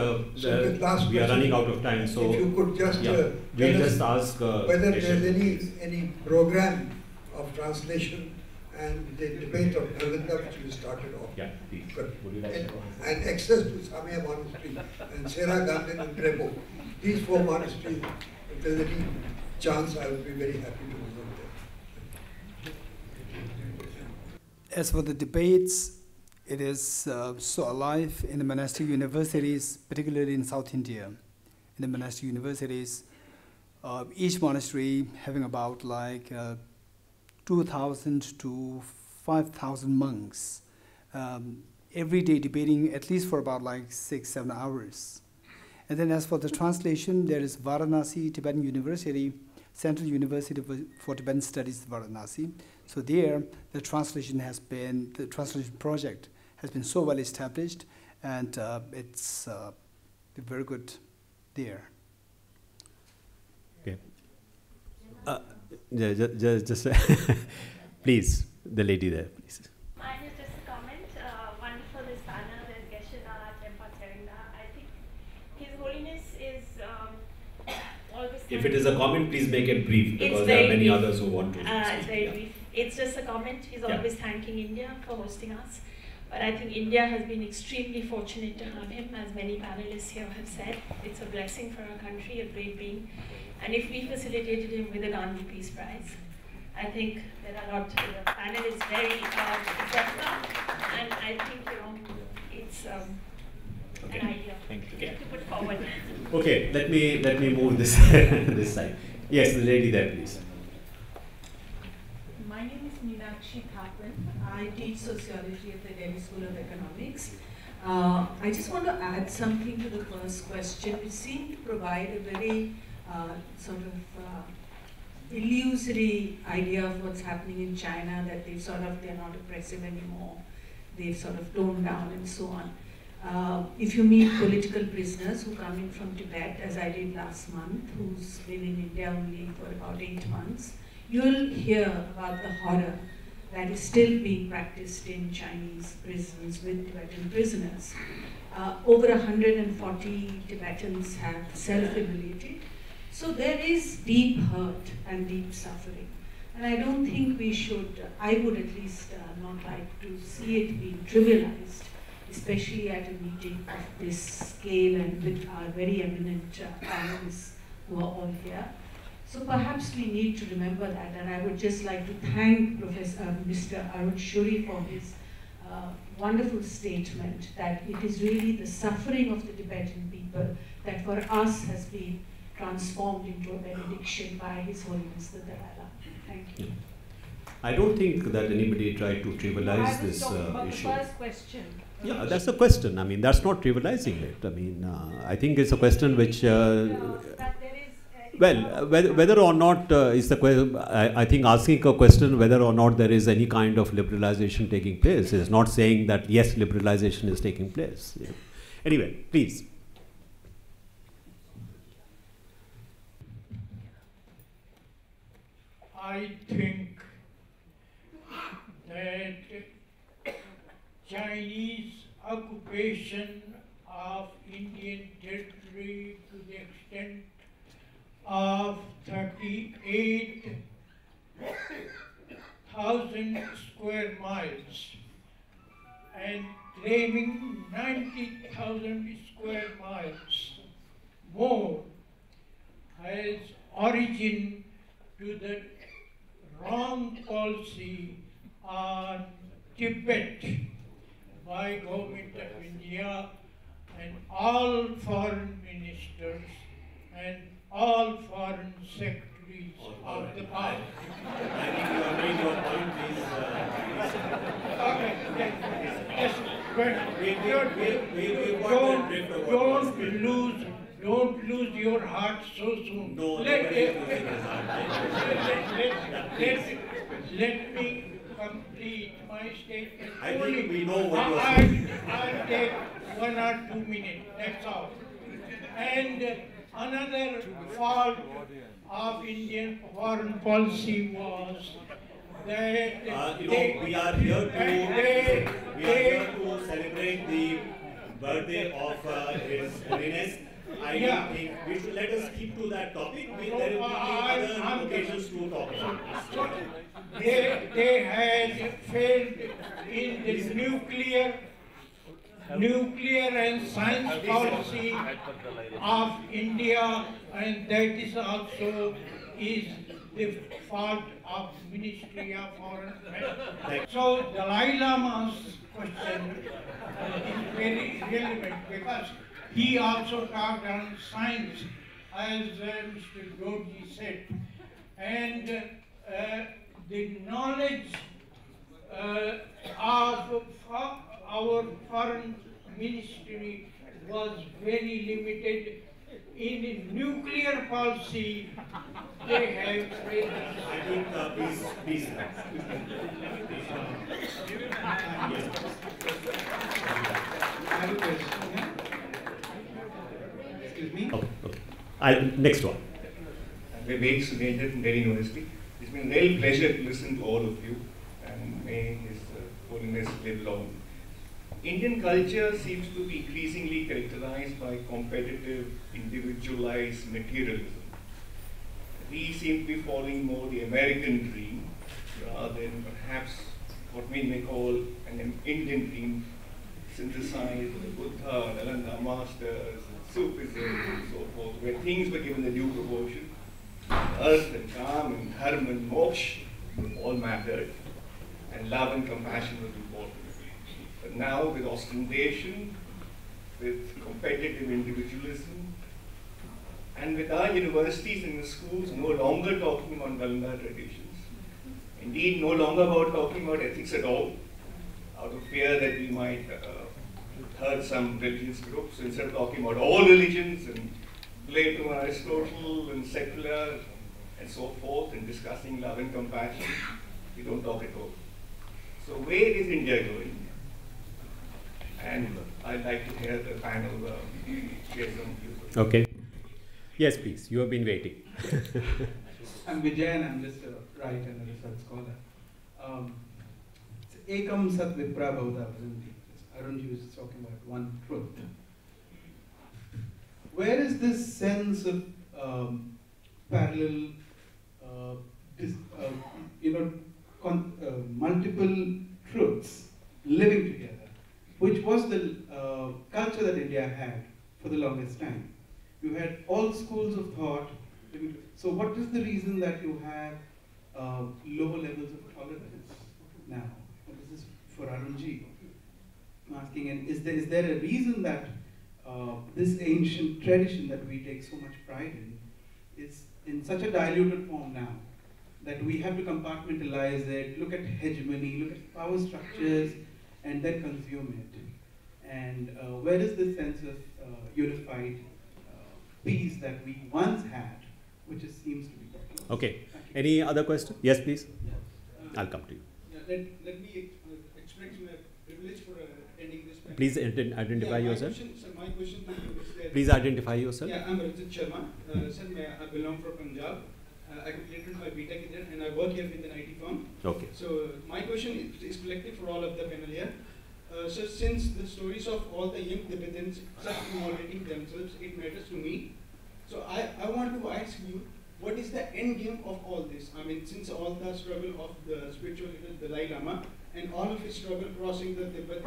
we are running out of time, so if you could just we'll just ask whether there's any program of translation and the debate of Nalanda, which we started off. Yeah, would you like and access to Samya Monastery and Sera Garden and Trebo. These 4 monasteries, if there's any chance, I would be very happy to visit them. As for the debates, it is so alive in the monastic universities, particularly in South India. In the monastic universities, each monastery having about like 2,000 to 5,000 monks, every day debating at least for about like 6-7 hours. And then as for the translation, there is Varanasi Tibetan University, Central University for Tibetan Studies, Varanasi. So there, the translation project has been so well established, and it's very good there. Okay. Just please, the lady there, please. Mine is just a comment. Wonderful this panel and Geshe Dorji Damdul. I think His Holiness is If it is a comment, please make it brief, because there are many others who want to speak. It's very brief. It's just a comment. He's always thanking India for hosting us. But I think India has been extremely fortunate to have him, as many panelists here have said. It's a blessing for our country, a great being. And if we facilitated him with a Gandhi Peace Prize, I think there are a lot, the panel is very receptive, and I think, it's an idea to put forward. Okay, let me move this this side. Yes, the lady there, please. My name is Meenakshi Thapan. I teach sociology at the Delhi School of Economics. I just want to add something to the first question, which seemed to provide a very illusory idea of what's happening in China, that they're not oppressive anymore, they've sort of toned down and so on. If you meet political prisoners who come in from Tibet, as I did last month, who's been in India only for about 8 months, you'll hear about the horror that is still being practiced in Chinese prisons with Tibetan prisoners. Over 140 Tibetans have self-immolated. So there is deep hurt and deep suffering. And I don't think we should, I would at least not like to see it being trivialized, especially at a meeting of this scale and with our very eminent panelists who are all here. So perhaps we need to remember that, and I would just like to thank Mr. Arun Shourie for his wonderful statement that it is really the suffering of the Tibetan people that for us has been transformed into a benediction by His Holiness the Dalai Lama. Thank you. I don't think that anybody tried to trivialize this issue. The first question. Yeah, that's a question. I mean, that's not trivializing it. I mean, I think it's a question which, well, whether or not is the question. I think asking a question whether or not there is any kind of liberalization taking place is not saying that yes, liberalization is taking place. You know. Anyway, please. I think that Chinese occupation of Indian territory to the extent of 38,000 square miles and claiming 90,000 square miles more has origin to the wrong policy on Tibet by government of India and all foreign ministers and all foreign secretaries of the past. I think you have made your point, please. Don't lose your heart so soon. No, let me complete my statement. I think we know what you are saying. I'll take 1 or 2 minutes, that's all. And another fault of Indian foreign policy was that we are here to celebrate the birthday of His Holiness. I don't think we should let us keep to that topic. There will be other occasions to talk about this. They had failed in the nuclear and science policy of India, and that is also the fault of Ministry of Foreign Affairs. So Dalai Lama's question is very relevant because he also talked on science, as Mr. Dorji said, and the knowledge of our foreign ministry was very limited. In nuclear policy, they have failed. I think, please. I have a question. Excuse me? Okay. Next one. I'm Vivek Suneja from Delhi University. It's been a real pleasure to listen to all of you, and may His Holiness live long. Indian culture seems to be increasingly characterized by competitive, individualized materialism. we seem to be following more the American dream rather than perhaps what we may call an Indian dream, synthesized with the Buddha, Nalanda masters, Sufism, and so forth, where things were given a due proportion. Earth and calm and dharma and moksha all mattered, and love and compassion was important. But now, with ostentation, with competitive individualism, and with our universities and the schools no longer talking about Nalanda traditions, indeed no longer about talking about ethics at all, out of fear that we might hurt some religious groups, instead of talking about all religions and Plato and Aristotle and secular and so forth, and discussing love and compassion, we don't talk at all. So where is India going? And I'd like to hear the panel share some views. Okay. Yes, please. You have been waiting. I'm Vijay and I'm just a writer and a research scholar. Ekam Sat Vipra Bhavata Vajanti. Arun was talking about one truth. Where is this sense of parallel, multiple truths living together, which was the culture that India had for the longest time? You had all schools of thought. So what is the reason that you have lower levels of tolerance now? This is for Arunji. I'm asking, and is there a reason that this ancient tradition that we take so much pride in is in such a diluted form now, that we have to compartmentalize it, look at hegemony, look at power structures, and then consume it? And where is this sense of unified peace that we once had, which seems to be lost? Okay. Any other question? Yes, please. Yeah. I'll come to you. Yeah, let me express my privilege for attending this panel. Please identify yourself. My question to you is that... Please identify yourself. Yeah, I'm Lalit Sharma. Sir, I belong from Punjab. I completed my BTech there and I work here with an IT firm. Okay. So my question is collective for all of the panel here. So since the stories of all the young Tibetans self-immolating themselves, it matters to me. So I want to ask you, what is the end game of all this? I mean, since all the struggle of the spiritual leader Dalai Lama and all of his struggle crossing the Tibet,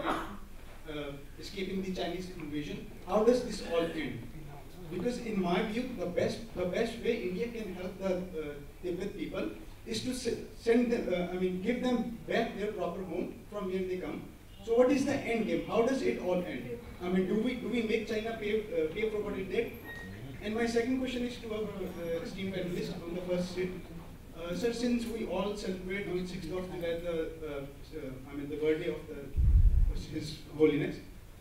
escaping the Chinese invasion, how does this all end? Because in my view, the best way India can help the Tibet people is to send them, give them back their proper home from where they come. So what is the end game? How does it all end? I mean, do we make China pay for what it did? And my second question is to our esteemed panelists on the first seat. Sir, since we all celebrate on 6th of July the birthday of His Holiness,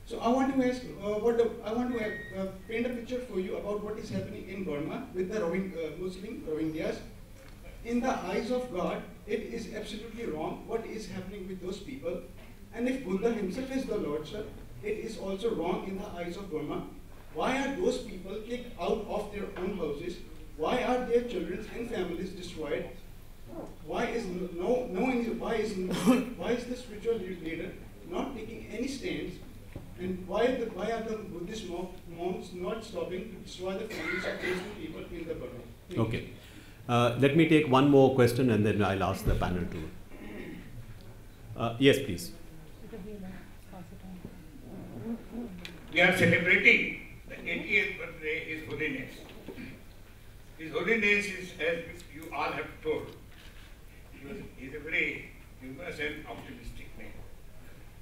so I want to ask, paint a picture for you about what is happening in Burma with the Muslim Rohingyas. In the eyes of God, it is absolutely wrong what is happening with those people. And if Buddha himself is the Lord, sir, it is also wrong in the eyes of Burma. Why are those people kicked out of their own houses? Why are their children and families destroyed? Why is the spiritual leader not taking any stands? And why are the Buddhist monks not stopping to destroy the families of those people in the Burma? Okay. Let me take one more question and then I'll ask the panel to. Yes, please. We are celebrating the 80th birthday of His Holiness. His Holiness is, as you all have told, he is a very humorous and optimistic man.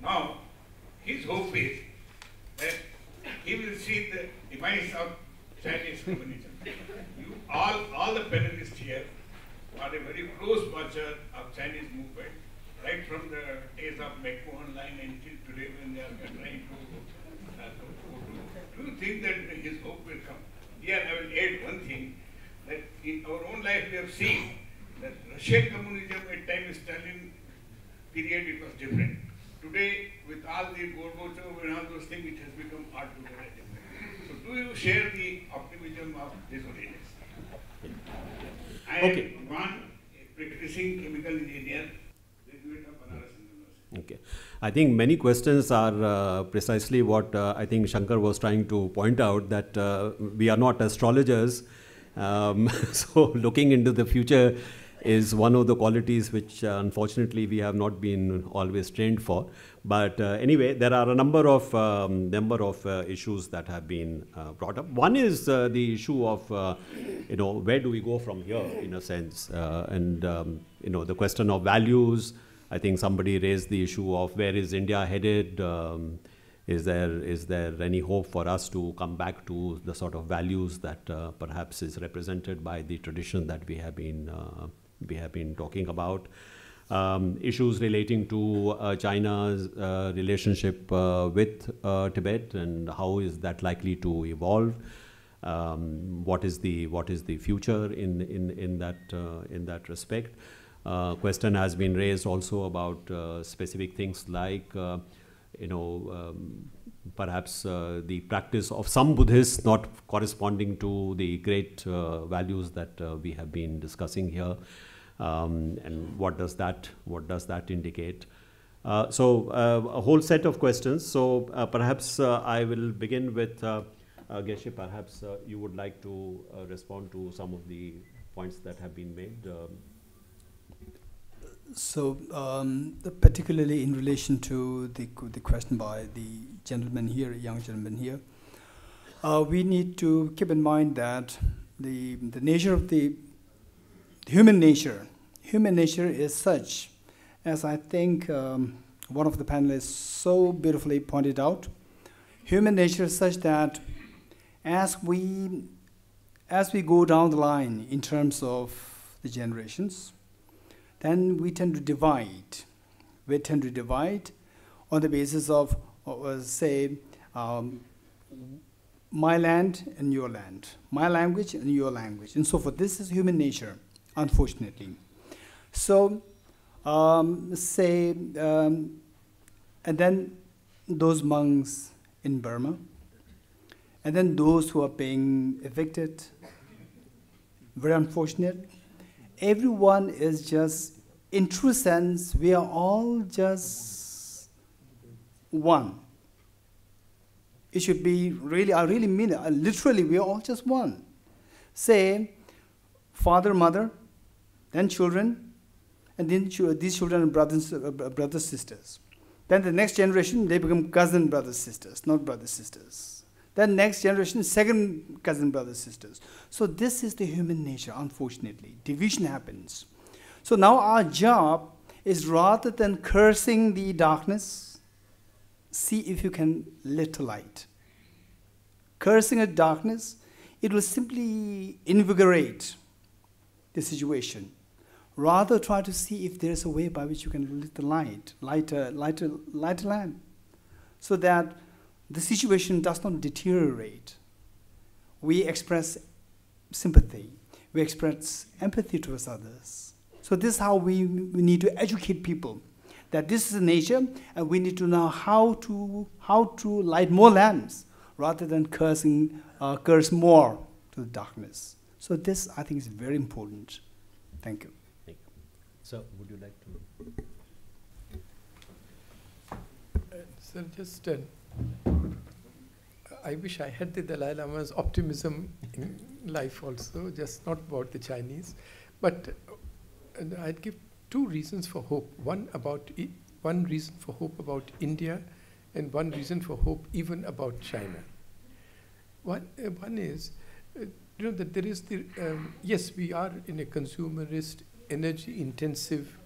Now, his hope is that he will see the demise of Chinese communism. You all the panelists here are a very close watcher of Chinese movement, right from the days of McMahon line until today when they are trying to do you think that his hope will come? Here I will add one thing, that in our own life we have seen that Russian communism at time of Stalin period it was different. Today with all the Gorbachev and all those things it has become altogether different. So do you share the optimism of His Holiness? I am one practicing chemical engineer, graduate of Banaras University. Okay. I think many questions are precisely what I think Shankar was trying to point out, that we are not astrologers So looking into the future is one of the qualities which unfortunately we have not been always trained for. But anyway, there are a number of issues that have been brought up. One is the issue of where do we go from here, in a sense, and the question of values. I think somebody raised the issue of where is India headed. Is there any hope for us to come back to the sort of values that perhaps is represented by the tradition that we have been talking about? Issues relating to China's relationship with Tibet, and how is that likely to evolve? What is the future in that respect? Question has been raised also about specific things like perhaps the practice of some Buddhists not corresponding to the great values that we have been discussing here. And what does that indicate? So a whole set of questions. So perhaps I will begin with Geshe. Perhaps you would like to respond to some of the points that have been made. So particularly in relation to the question by the gentleman here, young gentleman here, we need to keep in mind that the nature of the human nature is such, as I think one of the panelists so beautifully pointed out. Human nature is such that as we go down the line in terms of the generations, then we tend to divide. We tend to divide on the basis of, say, my land and your land, my language and your language, and so forth. This is human nature, unfortunately. So, and then those monks in Burma, and then those who are being evicted, very unfortunate. Everyone is just, in true sense, we are all just one. It should be really, I really mean it, literally, we are all just one. Say, father, mother, then children, and then these children are brothers, sisters. Then the next generation, they become cousin brothers, sisters, not brothers, sisters. Then next generation, second cousin brothers, sisters. So this is the human nature, unfortunately. Division happens. So now our job is, rather than cursing the darkness, see if you can lit a light. Cursing at darkness, it will simply invigorate the situation. Rather try to see if there is a way by which you can lit the light a lamp, so that the situation does not deteriorate. We express sympathy. We express empathy towards others. So this is how we need to educate people, that this is nature, and we need to know how to light more lamps rather than curse more to the darkness. So this, I think, is very important. Thank you. Thank you. So, would you like to? Sir, just I wish I had the Dalai Lama's optimism in life also, just not about the Chinese. But I'd give two reasons for hope. One reason for hope about India, and one reason for hope even about China. One is, that there is the, yes, we are in a consumerist, energy-intensive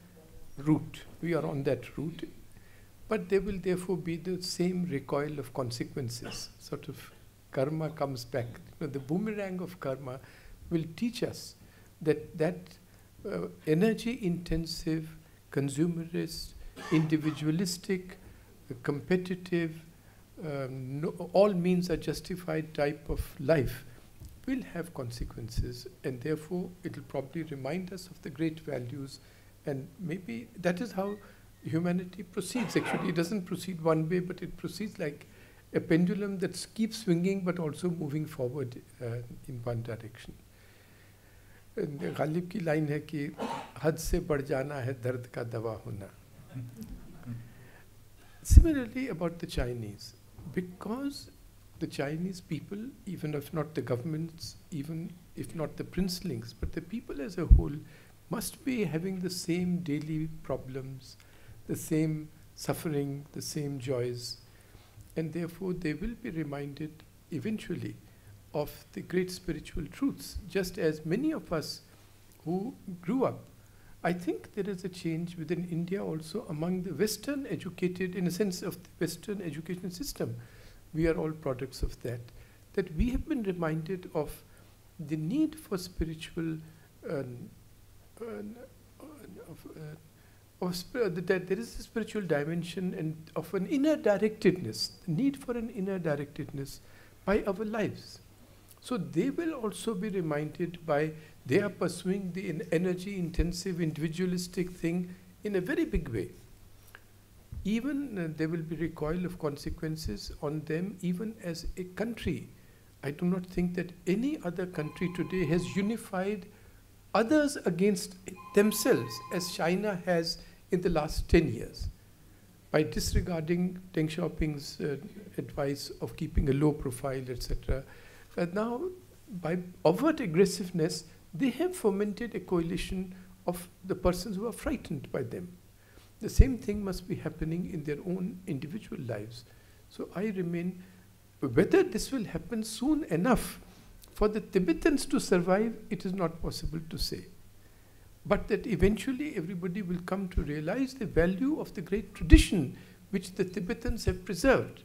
route. We are on that route. But there will therefore be the same recoil of consequences. Sort of karma comes back. The boomerang of karma will teach us that energy-intensive, consumerist, individualistic, competitive, all means are justified type of life will have consequences, and therefore it will probably remind us of the great values, and maybe that is how humanity proceeds. Actually, it doesn't proceed one way, but it proceeds like a pendulum that keeps swinging but also moving forward in one direction. Ghalib की line है कि हद से बढ़ जाना है दर्द का दवा होना. Similarly about the Chinese, because the Chinese people, even if not the governments, even if not the princelings, but the people as a whole, must be having the same daily problems, the same suffering, the same joys, and therefore they will be reminded eventually of the great spiritual truths, just as many of us who grew up. I think there is a change within India also among the Western educated, in a sense of the Western education system. We are all products of that. That we have been reminded of the need for spiritual, that there is a spiritual dimension and of an inner directedness, the need for an inner directedness by our lives. So they will also be reminded by, they are pursuing the energy intensive individualistic thing in a very big way. Even there will be recoil of consequences on them even as a country. I do not think that any other country today has unified others against themselves as China has in the last 10 years. By disregarding Deng Xiaoping's advice of keeping a low profile, etc. Now, by overt aggressiveness, they have fomented a coalition of the persons who are frightened by them. The same thing must be happening in their own individual lives. So I remain, whether this will happen soon enough for the Tibetans to survive, it is not possible to say. But that eventually everybody will come to realize the value of the great tradition which the Tibetans have preserved.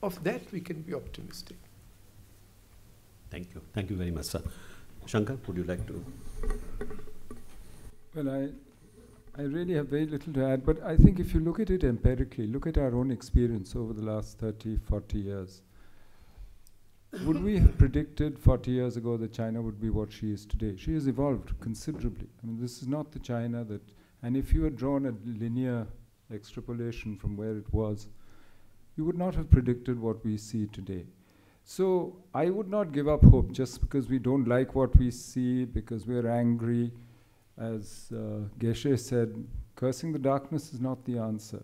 Of that we can be optimistic. Thank you. Thank you very much, sir. Shankar, would you like to? Well, I really have very little to add, but I think if you look at it empirically, look at our own experience over the last 30, 40 years, would we have predicted 40 years ago that China would be what she is today? She has evolved considerably. I mean, this is not the China that, and if you had drawn a linear extrapolation from where it was, you would not have predicted what we see today. So I would not give up hope just because we don't like what we see, because we're angry. As Geshe said, cursing the darkness is not the answer.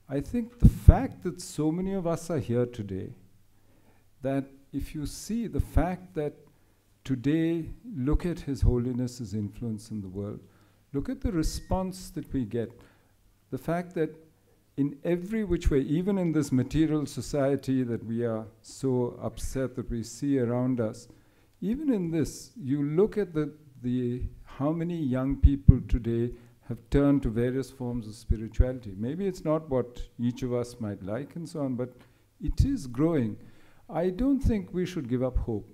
I think the fact that so many of us are here today, that if you see the fact that today, look at His Holiness's influence in the world, look at the response that we get, the fact that in every which way, even in this material society that we are so upset that we see around us, even in this, you look at how many young people today have turned to various forms of spirituality. Maybe it's not what each of us might like and so on, but it is growing. I don't think we should give up hope.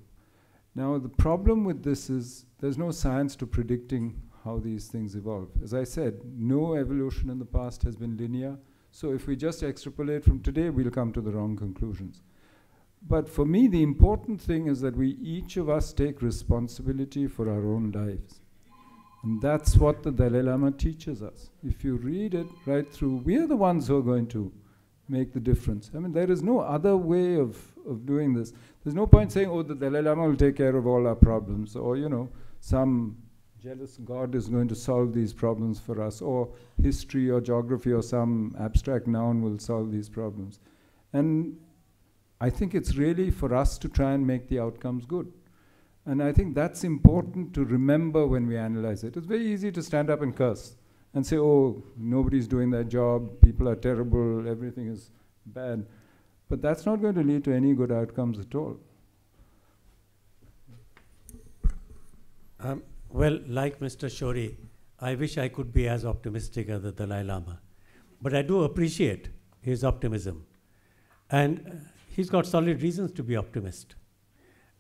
Now, the problem with this is there's no science to predicting how these things evolve. As I said, no evolution in the past has been linear. So if we just extrapolate from today, we'll come to the wrong conclusions. But for me, the important thing is that we, each of us, take responsibility for our own lives. And that's what the Dalai Lama teaches us. If you read it right through, we are the ones who are going to make the difference. I mean, there is no other way of doing this. There's no point saying, oh, the Dalai Lama will take care of all our problems, or, you know, some jealous God is going to solve these problems for us, or history or geography or some abstract noun will solve these problems. And I think it's really for us to try and make the outcomes good. And I think that's important to remember when we analyze it. It's very easy to stand up and curse and say, oh, nobody's doing their job, people are terrible, everything is bad. But that's not going to lead to any good outcomes at all. Well, like Mr. Shourie, I wish I could be as optimistic as the Dalai Lama. But I do appreciate his optimism. And he's got solid reasons to be optimist.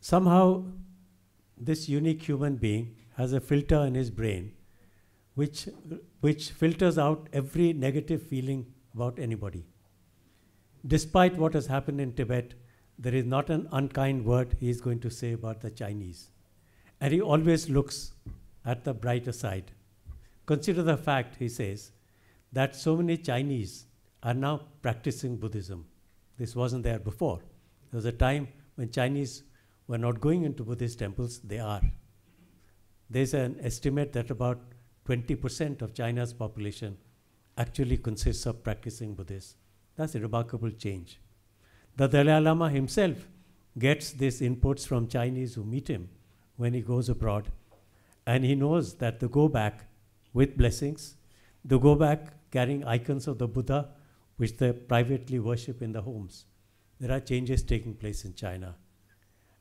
Somehow, this unique human being has a filter in his brain which filters out every negative feeling about anybody. Despite what has happened in Tibet, there is not an unkind word he is going to say about the Chinese. And he always looks at the brighter side. Consider the fact, he says, that so many Chinese are now practicing Buddhism. This wasn't there before. There was a time when Chinese were not going into Buddhist temples. They are. There's an estimate that about 20% of China's population actually consists of practicing Buddhists. That's a remarkable change. The Dalai Lama himself gets these inputs from Chinese who meet him when he goes abroad. And he knows that they go back with blessings. They go back carrying icons of the Buddha, which they privately worship in the homes. There are changes taking place in China.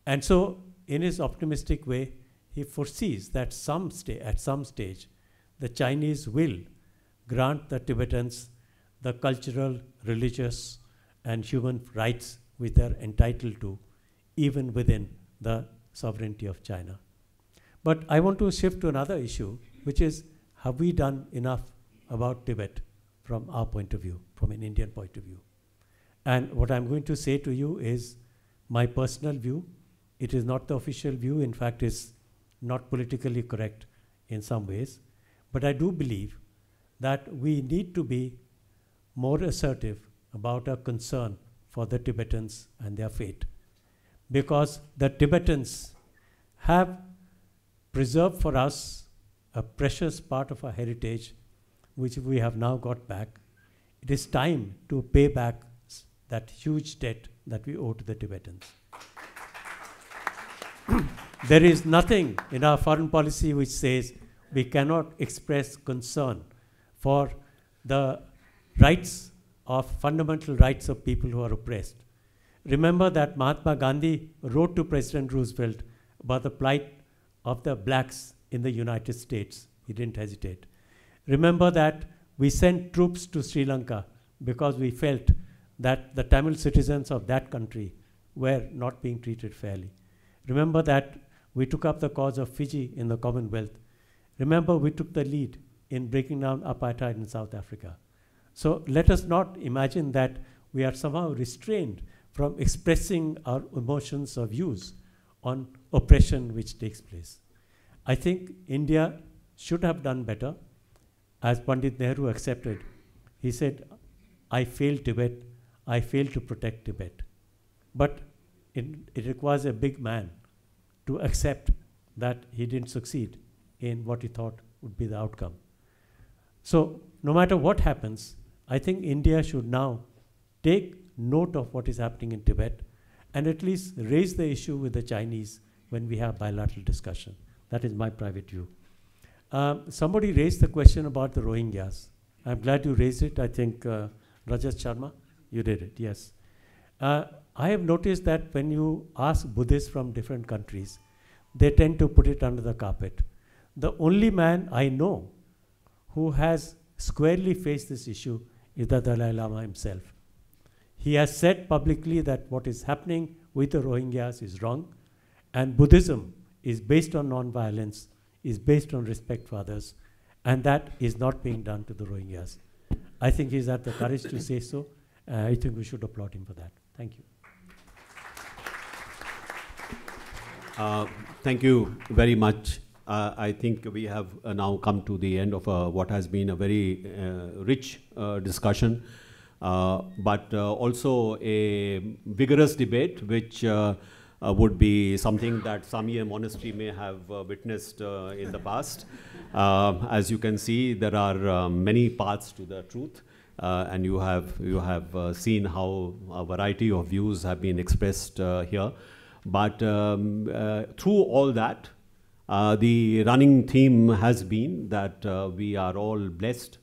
And so, in his optimistic way, he foresees that at some stage, the Chinese will grant the Tibetans the cultural, religious, and human rights which they are entitled to, even within the sovereignty of China. But I want to shift to another issue, which is, have we done enough about Tibet from our point of view, from an Indian point of view? And what I'm going to say to you is my personal view. It is not the official view. In fact, it's not politically correct in some ways. But I do believe that we need to be more assertive about our concern for the Tibetans and their fate. Because the Tibetans have preserved for us a precious part of our heritage, which we have now got back. It is time to pay back that huge debt that we owe to the Tibetans. There is nothing in our foreign policy which says we cannot express concern for the rights of fundamental rights of people who are oppressed. Remember that Mahatma Gandhi wrote to President Roosevelt about the plight of the blacks in the United States. He didn't hesitate. Remember that we sent troops to Sri Lanka because we felt that the Tamil citizens of that country were not being treated fairly. Remember that we took up the cause of Fiji in the Commonwealth. Remember, we took the lead in breaking down apartheid in South Africa. So let us not imagine that we are somehow restrained from expressing our emotions or views on oppression which takes place. I think India should have done better. As Pandit Nehru accepted, he said, I failed Tibet, I failed to protect Tibet. But it requires a big man to accept that he didn't succeed in what he thought would be the outcome. So no matter what happens, I think India should now take note of what is happening in Tibet and at least raise the issue with the Chinese when we have bilateral discussion. That is my private view. Somebody raised the question about the Rohingyas. I'm glad you raised it. I think Rajat Sharma, you did it, yes. I have noticed that when you ask Buddhists from different countries, they tend to put it under the carpet. The only man I know who has squarely faced this issue is the Dalai Lama himself. He has said publicly that what is happening with the Rohingyas is wrong, and Buddhism is based on non-violence, is based on respect for others, and that is not being done to the Rohingyas. I think he's had the courage to say so. I think we should applaud him for that. Thank you. Thank you very much. I think we have now come to the end of what has been a very rich discussion, but also a vigorous debate, which would be something that Samye Monastery may have witnessed in the past. As you can see, there are many paths to the truth, and you have seen how a variety of views have been expressed here. But through all that, the running theme has been that we are all blessed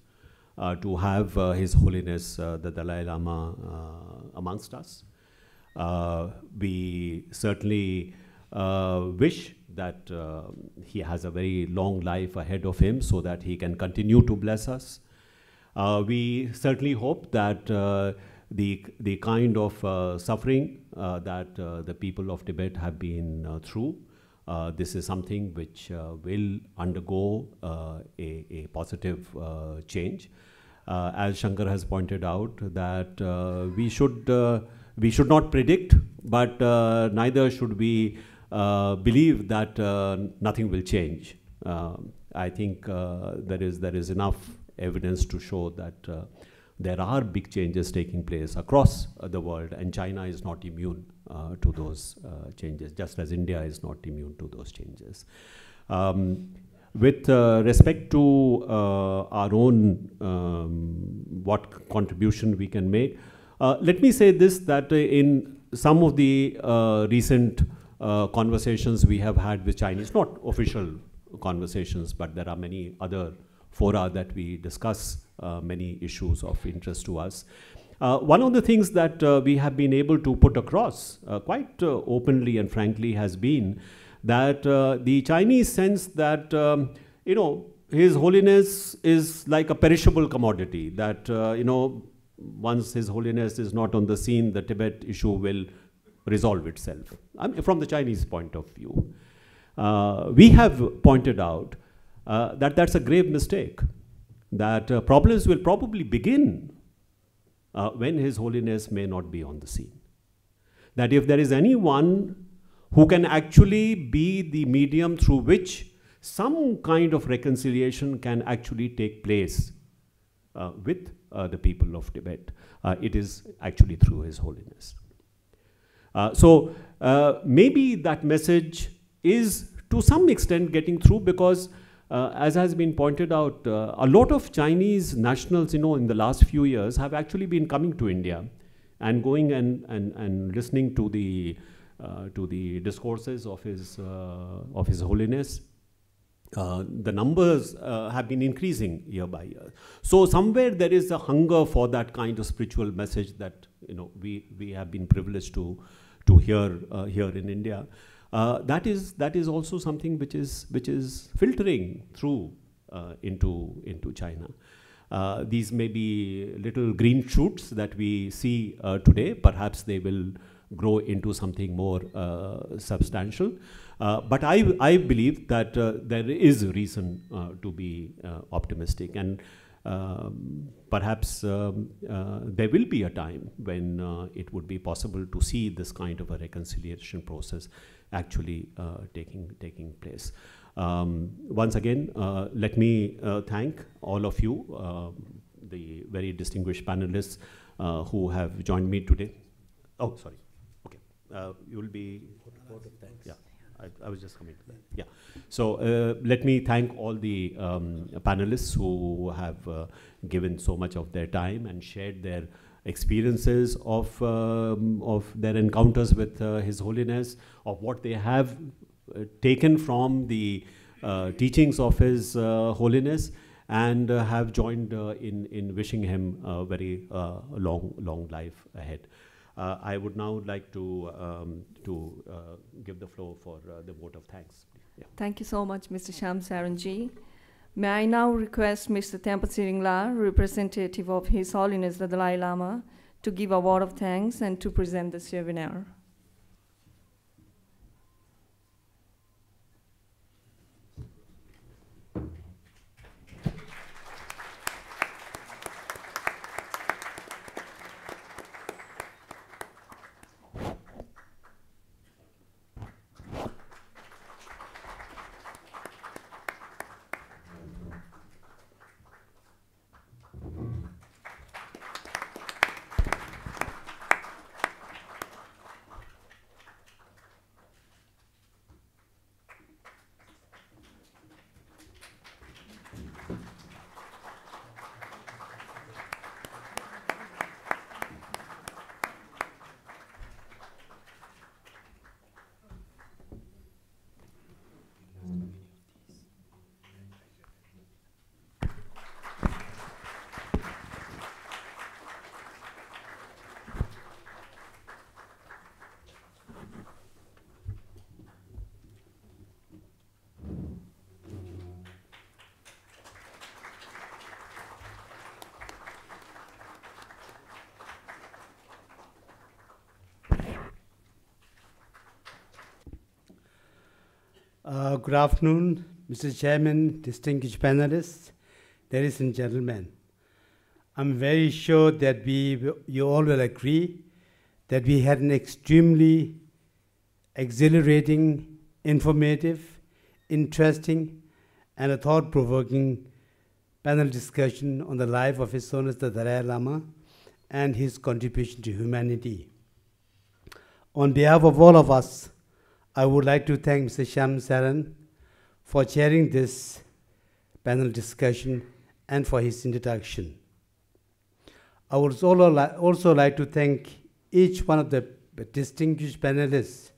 to have His Holiness the Dalai Lama amongst us. We certainly wish that he has a very long life ahead of him so that he can continue to bless us. We certainly hope that the kind of suffering that the people of Tibet have been through, this is something which will undergo a positive change. As Shankar has pointed out, that we should not predict, but neither should we believe that nothing will change. I think there is enough evidence to show that there are big changes taking place across the world, and China is not immune to those changes, just as India is not immune to those changes. With respect to our own what contribution we can make, Let me say this, that in some of the recent conversations we have had with Chinese, not official conversations, but there are many other fora that we discuss many issues of interest to us. One of the things that we have been able to put across quite openly and frankly has been that the Chinese sense that, you know, His Holiness is like a perishable commodity, that, you know, once His Holiness is not on the scene, the Tibet issue will resolve itself. I mean, from the Chinese point of view. We have pointed out that that's a grave mistake, that problems will probably begin when His Holiness may not be on the scene. That if there is anyone who can actually be the medium through which some kind of reconciliation can actually take place with the people of Tibet, it is actually through His Holiness. So maybe that message is to some extent getting through, because as has been pointed out, a lot of Chinese nationals, you know, in the last few years have actually been coming to India and going and listening to the discourses of His Holiness. The numbers have been increasing year by year. So somewhere there is a hunger for that kind of spiritual message that, you know, we have been privileged to hear here in India. That is also something which is filtering through into China. These may be little green shoots that we see today. Perhaps they will grow into something more substantial. But I believe that there is a reason to be optimistic, and perhaps there will be a time when it would be possible to see this kind of a reconciliation process actually taking place. Once again, let me thank all of you, the very distinguished panelists who have joined me today. Oh, sorry. Okay. You will be... Vote of thanks. Yeah. I was just coming to that. Yeah. So let me thank all the panelists who have given so much of their time and shared their experiences of their encounters with His Holiness, of what they have taken from the teachings of His Holiness, and have joined in wishing him a very long life ahead. I would now like to give the floor for the vote of thanks. Yeah. Thank you so much, Mr. Shyam Saran ji. May I now request Mr. Tempa Siringla, representative of His Holiness the Dalai Lama, to give a word of thanks and to present the souvenir. Good afternoon, Mr. Chairman, distinguished panelists, ladies and gentlemen. I'm very sure that you all will agree that we had an extremely exhilarating, informative, interesting, and a thought-provoking panel discussion on the life of His Holiness the Dalai Lama and his contribution to humanity. On behalf of all of us, I would like to thank Mr. Shyam Saran for chairing this panel discussion and for his introduction. I would also like to thank each one of the distinguished panelists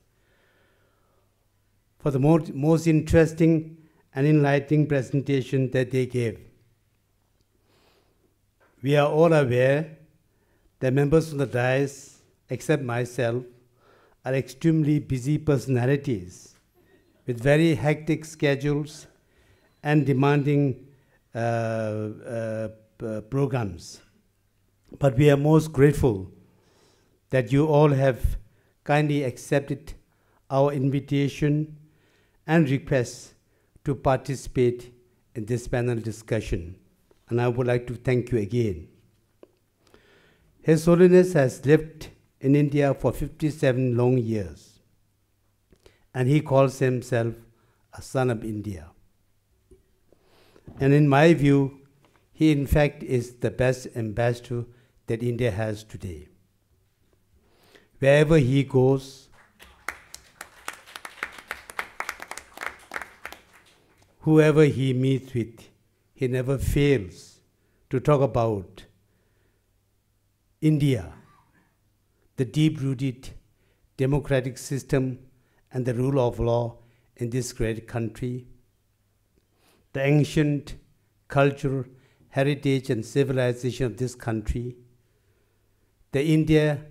for the most interesting and enlightening presentation that they gave. We are all aware that members of the dais, except myself, are extremely busy personalities with very hectic schedules and demanding programs. But we are most grateful that you all have kindly accepted our invitation and request to participate in this panel discussion. And I would like to thank you again. His Holiness has lived in India for 57 long years, and he calls himself a son of India. And in my view, he in fact is the best ambassador that India has today. Wherever he goes, whoever he meets with, he never fails to talk about India, the deep-rooted democratic system and the rule of law in this great country, the ancient culture, heritage, and civilization of this country, the India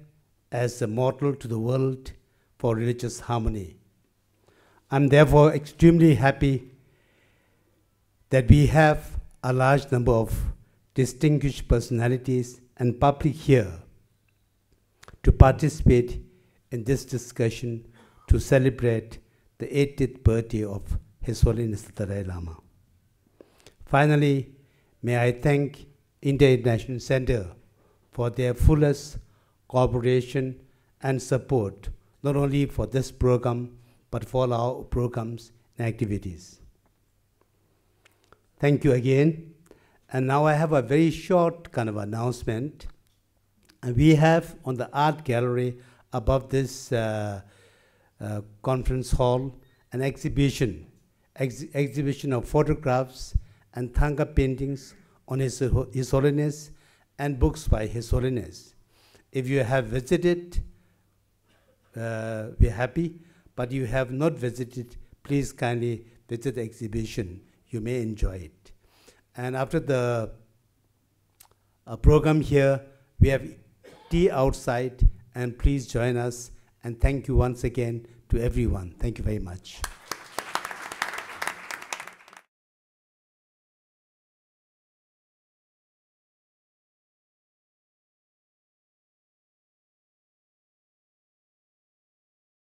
as a model to the world for religious harmony. I'm therefore extremely happy that we have a large number of distinguished personalities and public here to participate in this discussion to celebrate the 80th birthday of His Holiness the Dalai Lama. Finally, may I thank India International Center for their fullest cooperation and support, not only for this program, but for our programs and activities. Thank you again. And now I have a very short kind of announcement. And we have on the art gallery above this conference hall an exhibition of photographs and Thanga paintings on His Holiness and books by His Holiness. If you have visited, we're happy, but you have not visited, please kindly visit the exhibition. You may enjoy it. And after the program here, we have tea outside, and please join us. And thank you once again to everyone. Thank you very much.